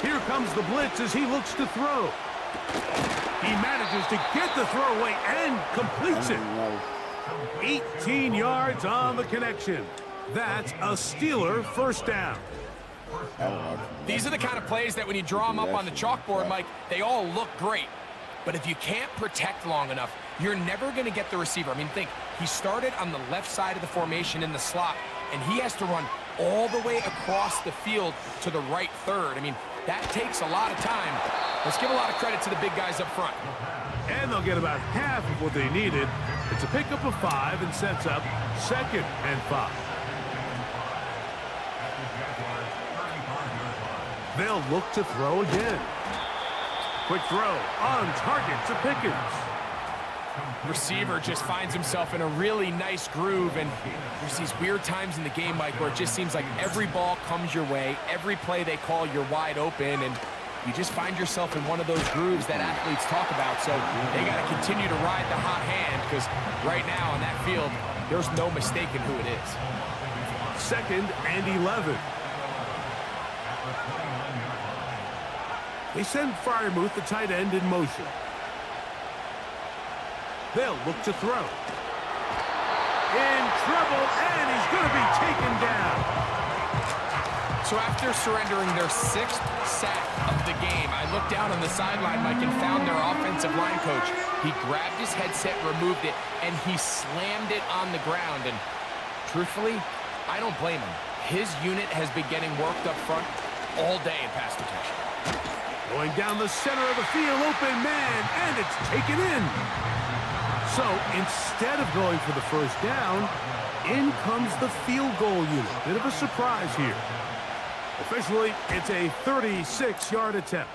Here comes the blitz as he looks to throw. He manages to get the throw away and completes it. 18 yards on the connection. That's a Steeler 1st down. These are the kind of plays that when you draw them up on the chalkboard, Mike, they all look great. But if you can't protect long enough, you're never going to get the receiver. I mean, think, he started on the left side of the formation in the slot, and he has to run all the way across the field to the right third. I mean, that takes a lot of time. Let's give a lot of credit to the big guys up front. And they'll get about half of what they needed. It's a pickup of 5 and sets up 2nd and 5. They'll look to throw again. Quick throw on target to Pickens. Receiver just finds himself in a really nice groove, and there's these weird times in the game, Mike, where it just seems like every ball comes your way, every play they call, you're wide open, and you just find yourself in one of those grooves that athletes talk about. So they got to continue to ride the hot hand, because right now on that field, there's no mistaking who it is. 2nd and 11. They send Freiermuth, the tight end, in motion. They'll look to throw. In trouble, and he's going to be taken down. So after surrendering their 6th sack of the game, I looked down on the sideline, Mike, and found their offensive line coach. He grabbed his headset, removed it, and he slammed it on the ground. And truthfully, I don't blame him. His unit has been getting worked up front all day in pass protection. Going down the center of the field, open man, and it's taken in. So instead of going for the first down, in comes the field goal unit. Bit of a surprise here. Officially, it's a 36-yard attempt.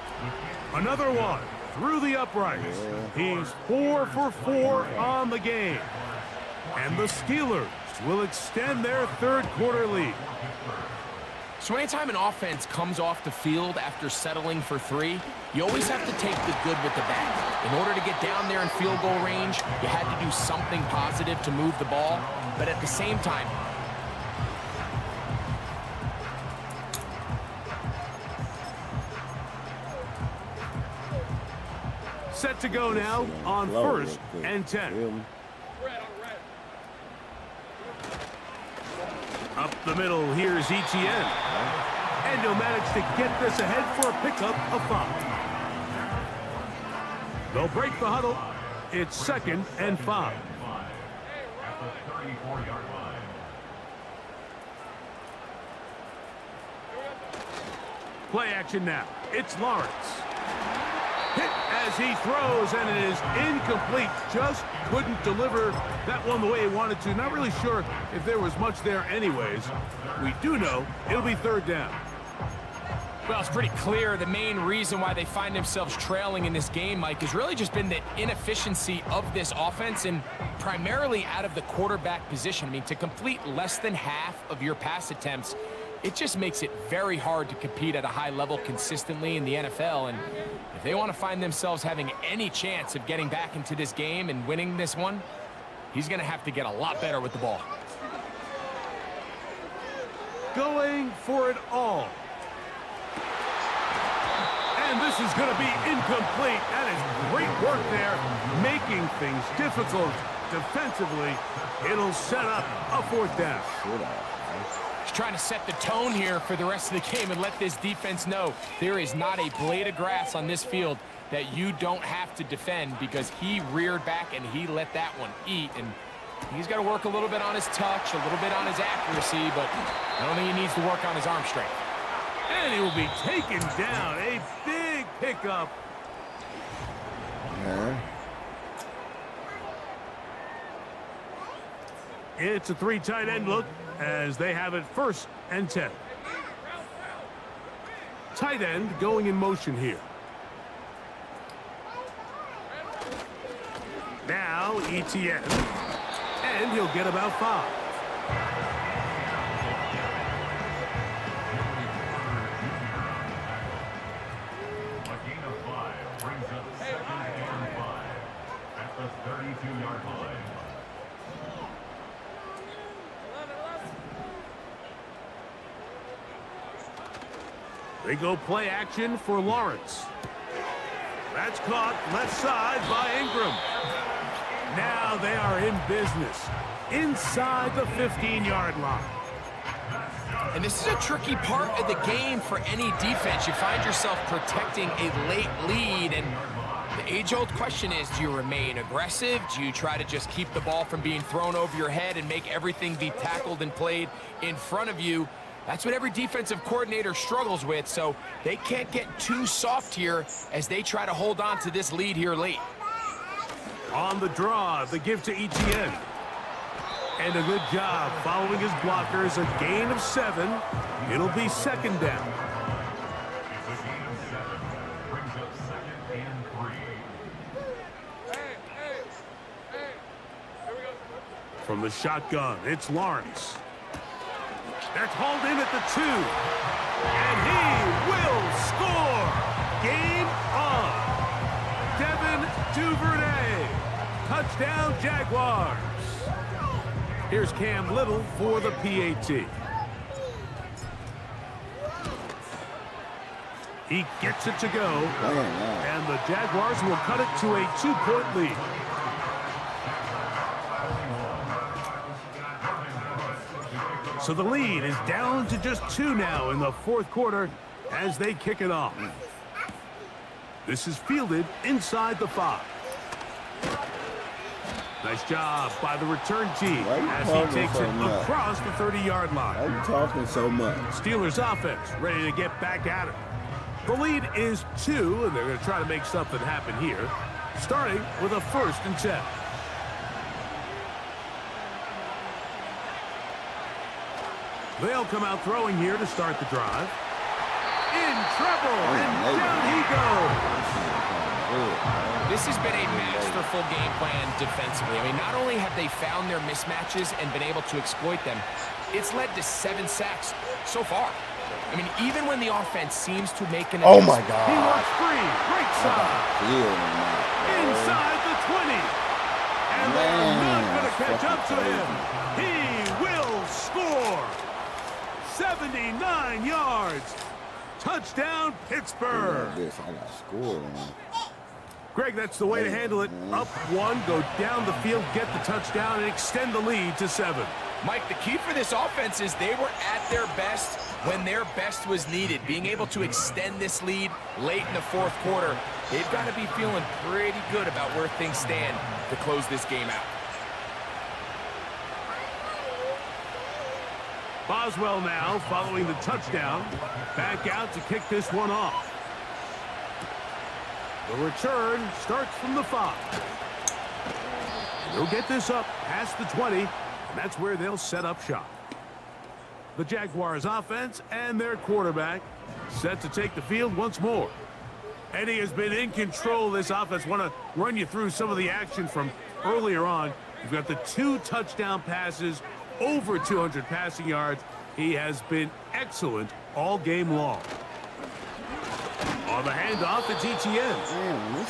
Another one through the uprights. He's 4 for 4 on the game. And the Steelers will extend their third-quarter lead. So anytime an offense comes off the field after settling for 3, you always have to take the good with the bad. In order to get down there in field goal range, you had to do something positive to move the ball. But at the same time, set to go now on 1st and 10. Up the middle, here's Etienne. And he'll manage to get this ahead for a pickup of 5. They'll break the huddle. It's 2nd and 5. At the 34-yard line. Play action now. It's Lawrence. Hit as he throws, and it is incomplete. Just couldn't deliver that one the way he wanted to. Not really sure if there was much there anyways. We do know it'll be 3rd down. well, it's pretty clear the main reason why they find themselves trailing in this game, Mike, has really just been the inefficiency of this offense and primarily out of the quarterback position. I mean, to complete less than half of your pass attempts, it just makes it very hard to compete at a high level consistently in the NFL. And if they want to find themselves having any chance of getting back into this game and winning this one, he's going to have to get a lot better with the ball. Going for it all. And this is going to be incomplete. That is great work there, making things difficult defensively. It'll set up a 4th down. He's trying to set the tone here for the rest of the game and let this defense know there is not a blade of grass on this field that you don't have to defend, because he reared back and he let that one eat. And he's got to work a little bit on his touch, a little bit on his accuracy, but I don't think he needs to work on his arm strength. And he will be taken down. A big pickup. It's a 3 tight end look as they have it 1st and 10. Tight end going in motion here. Now Etienne. And he'll get about 5. A gain of 5 brings up 2nd and 5 at the 32-yard line. They go play action for Lawrence. That's caught left side by Ingram. Now they are in business inside the 15-yard line. And this is a tricky part of the game for any defense. You find yourself protecting a late lead, and the age-old question is, do you remain aggressive? Do you try to just keep the ball from being thrown over your head and make everything be tackled and played in front of you? That's what every defensive coordinator struggles with, so they can't get too soft here as they try to hold on to this lead here late. On the draw, the give to Etienne. And a good job following his blockers, a gain of 7. It'll be second down. It's a gain of 7. Brings up 2nd and 3. Hey, here we go. From the shotgun, it's Lawrence. That's hauled in at the 2. And he will score. Game on. Devin Duvernay. Touchdown, Jaguars. Here's Cam Little for the PAT. He gets it to go. And the Jaguars will cut it to a 2-point lead. So the lead is down to just 2 now in the fourth quarter as they kick it off. This is fielded inside the 5. Nice job by the return team as he takes it across the 30-yard line. Why are you talking so much? Steelers offense ready to get back at it. The lead is 2, and they're going to try to make something happen here, starting with a 1st and 10. They'll come out throwing here to start the drive. In trouble, and down he goes. This has been a masterful game plan defensively. I mean, not only have they found their mismatches and been able to exploit them, it's led to 7 sacks so far. I mean, even when the offense seems to make an Oh, my God. He works free, right side, Yeah, inside the 20. And they're not going to catch up to him. He will score. 79 yards. Touchdown, Pittsburgh. I got scored on. Greg, that's the way to handle it. Up 1, go down the field, get the touchdown, and extend the lead to 7. Mike, the key for this offense is they were at their best when their best was needed. Being able to extend this lead late in the fourth quarter, they've got to be feeling pretty good about where things stand to close this game out. Boswell now following the touchdown. Back out to kick this one off. The return starts from the 5. They'll get this up past the 20, and that's where they'll set up shop. The Jaguars offense and their quarterback set to take the field once more. Eddie has been in control of this offense. Want to run you through some of the action from earlier on. You've got the 2 touchdown passes, over 200 passing yards. He has been excellent all game long. On the handoff, it's Etienne.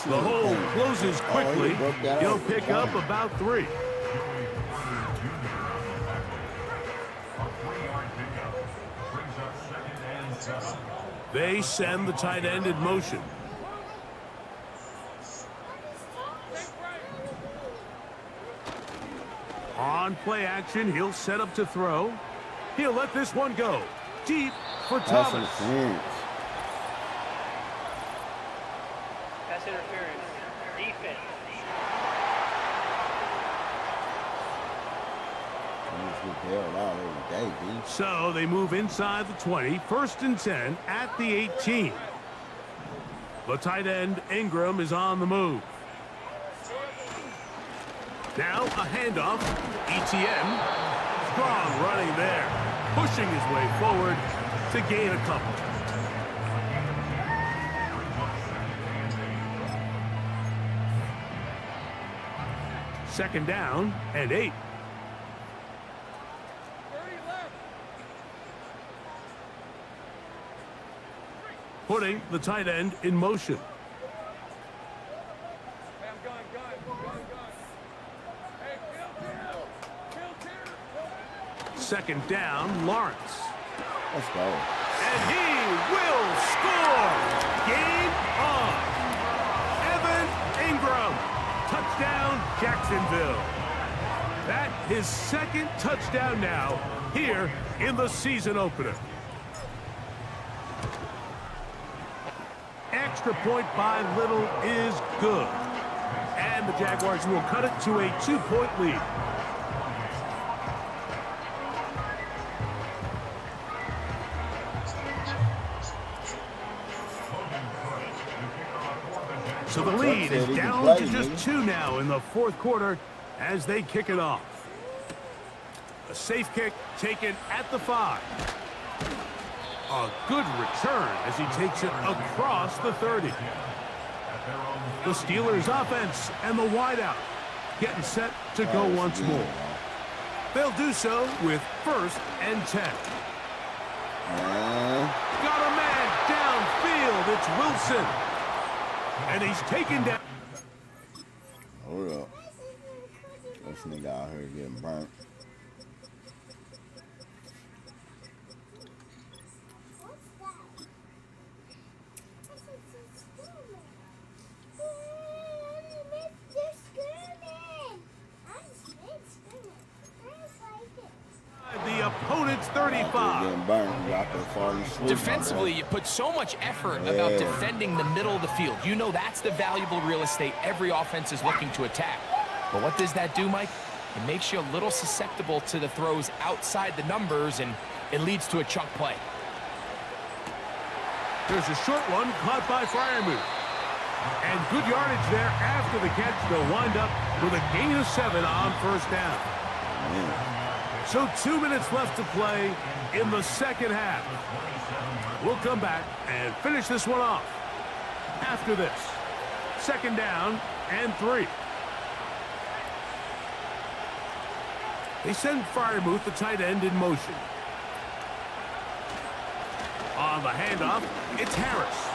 The hole closes quickly. He'll pick up about 3. They send the tight end in motion. On play action, he'll set up to throw. He'll let this one go. Deep for Thomas. Pass interference. Defense. So they move inside the 20. 1st and 10 at the 18. The tight end, Ingram, is on the move. Now a handoff. Etienne. Strong running there. Pushing his way forward to gain a couple. Second down and 8. Putting the tight end in motion. Second down, Lawrence. Let's go. And he will score. Game on. Evan Ingram. Touchdown, Jacksonville. That his second touchdown now here in the season opener. Extra point by Little is good. And the Jaguars will cut it to a 2-point lead. So the lead is down to just 2 now in the fourth quarter as they kick it off. A safe kick taken at the 5. A good return as he takes it across the 30. The Steelers offense and the wideout getting set to go once more. They'll do so with 1st and 10. Got a man downfield. It's Wilson. And he's taken down. Hold up. This nigga out here getting burnt. The opponent's 35. Defensively, you put so much effort about defending the middle of the field. You know that's the valuable real estate every offense is looking to attack. But what does that do, Mike? It makes you a little susceptible to the throws outside the numbers, and it leads to a chunk play. There's a short one caught by Freiermuth. And good yardage there after the catch. They'll wind up with a gain of 7 on 1st down. So 2 minutes left to play in the second half. We'll come back and finish this one off after this. 2nd down and 3. They send Freiermuth, the tight end, in motion. On the handoff, it's Harris.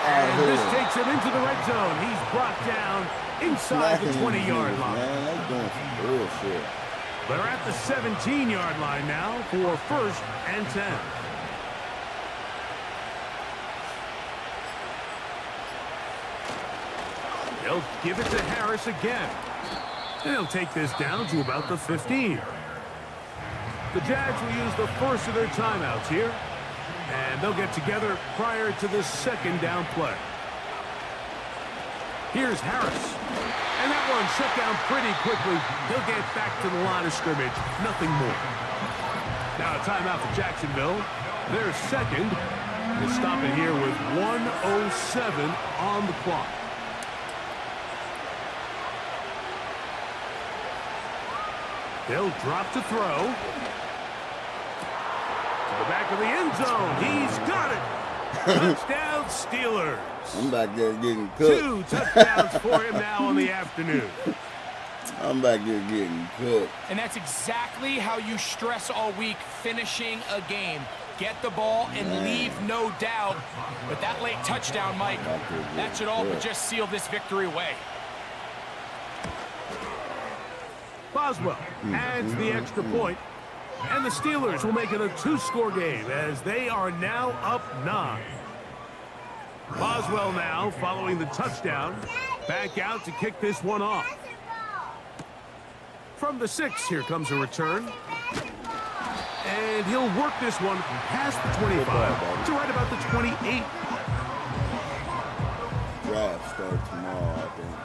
And this takes him into the red zone. He's brought down inside the 20-yard line. Man, they doing some bullshit. They're at the 17-yard line now for 1st and 10. They'll give it to Harris again. And he'll take this down to about the 15. The Jags will use the first of their timeouts here. And they'll get together prior to the 2nd down play. Here's Harris. And that one shut down pretty quickly. He'll get back to the line of scrimmage. Nothing more. Now a timeout for Jacksonville. Their 2nd. We'll stop it here with 1:07 on the clock. They'll drop to throw. To the back of the end zone. He's got it. Touchdown, Steelers. I'm back there getting cooked. 2 touchdowns for him now on the afternoon. I'm back there getting cooked. And that's exactly how you stress all week, finishing a game. Get the ball and leave no doubt. But that late touchdown, Mike, that should all but just seal this victory away. Boswell adds the extra point, and the Steelers will make it a 2-score game as they are now up 9. Boswell now, following the touchdown, back out to kick this one off. From the 6, here comes a return. And he'll work this one past the 25 to right about the 28. Draft starts tomorrow, I think.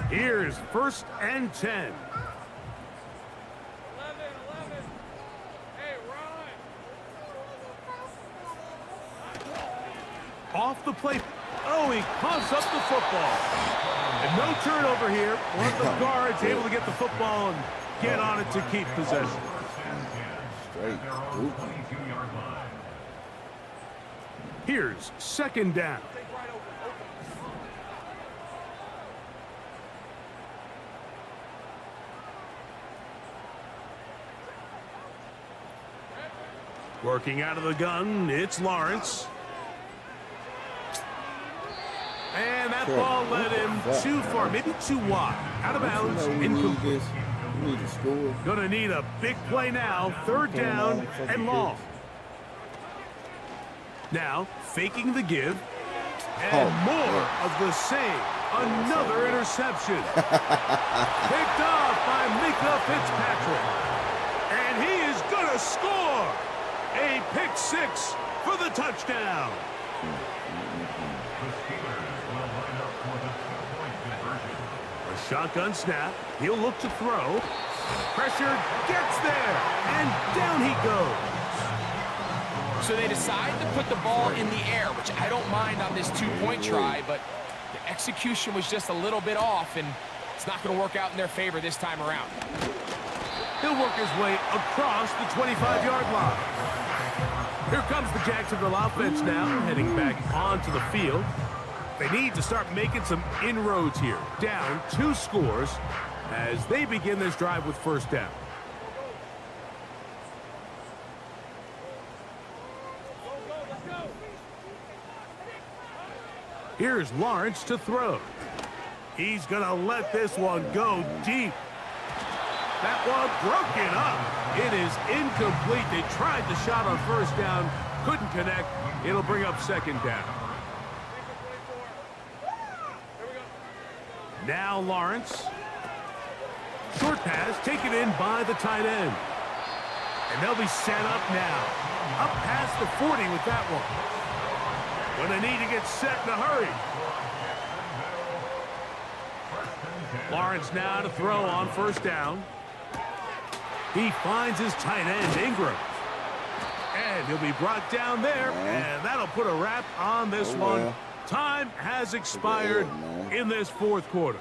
Here's 1st and 10. 11. Hey, Ron. Off the play. Oh, he coughs up the football. And no turnover here. One of the guards able to get the football and get on it to keep possession. Straight. Here's 2nd down. Working out of the gun, it's Lawrence. And that ball led him too far, maybe too wide. Out of bounds, incomplete. Gonna need a big play now. 3rd down and long. Now, faking the give. And more of the same. Another interception. Picked off by Mika Fitzpatrick. And he is going to score. A pick six for the touchdown. A shotgun snap. He'll look to throw. Pressure gets there. And down he goes. So they decide to put the ball in the air, which I don't mind on this two-point try, but the execution was just a little bit off, and it's not going to work out in their favor this time around. He'll work his way across the 25-yard line. Here comes the Jacksonville offense now, heading back onto the field. They need to start making some inroads here. Down 2 scores as they begin this drive with first down. Here's Lawrence to throw. He's going to let this one go deep. That one broken up. It is incomplete. They tried the shot on first down, couldn't connect. It'll bring up second down. Now Lawrence. Short pass taken in by the tight end. And they'll be set up now. Up past the 40 with that one. When they need to get set in a hurry. Lawrence now to throw on first down. He finds his tight end, Ingram. And he'll be brought down there, and that'll put a wrap on this one. Time has expired in this fourth quarter.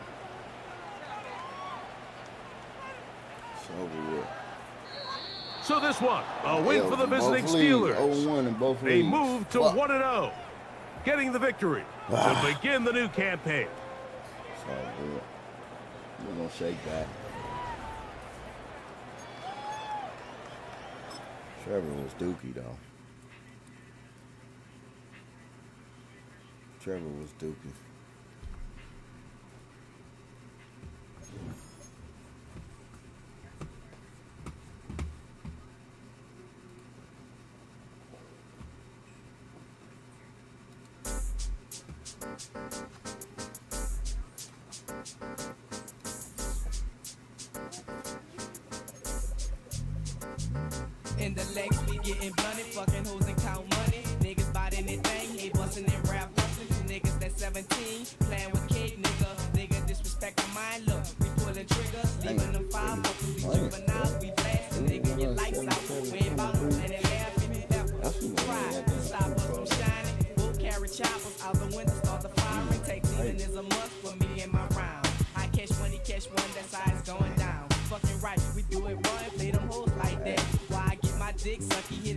It's over with. So this one, a win for the visiting Steelers. 0-1 in both They leagues. move to 1-0, getting the victory to begin the new campaign. It's all good. We're going to shake that. Trevor was dookie, though. Trevor was dookie. In the legs, we getting blunted, fucking hoes and count money. Niggas biting their thing, he bustin' and rap bustin'. Niggas that 17, playing with cake, nigga. Nigga disrespect my mind, look. We pullin' triggers, leaving them 5 up. We juvenile, we blastin', nigga, your lights out. We ain't bout to let it laugh, we never cry. Stop us from shining, we'll carry choppers out the window, start the firing. Take leaving is a must for me and my rhyme. I catch one, that's how it's going down. Fucking right, we do it, boy, play them hoes like that. Why I get my dick sucky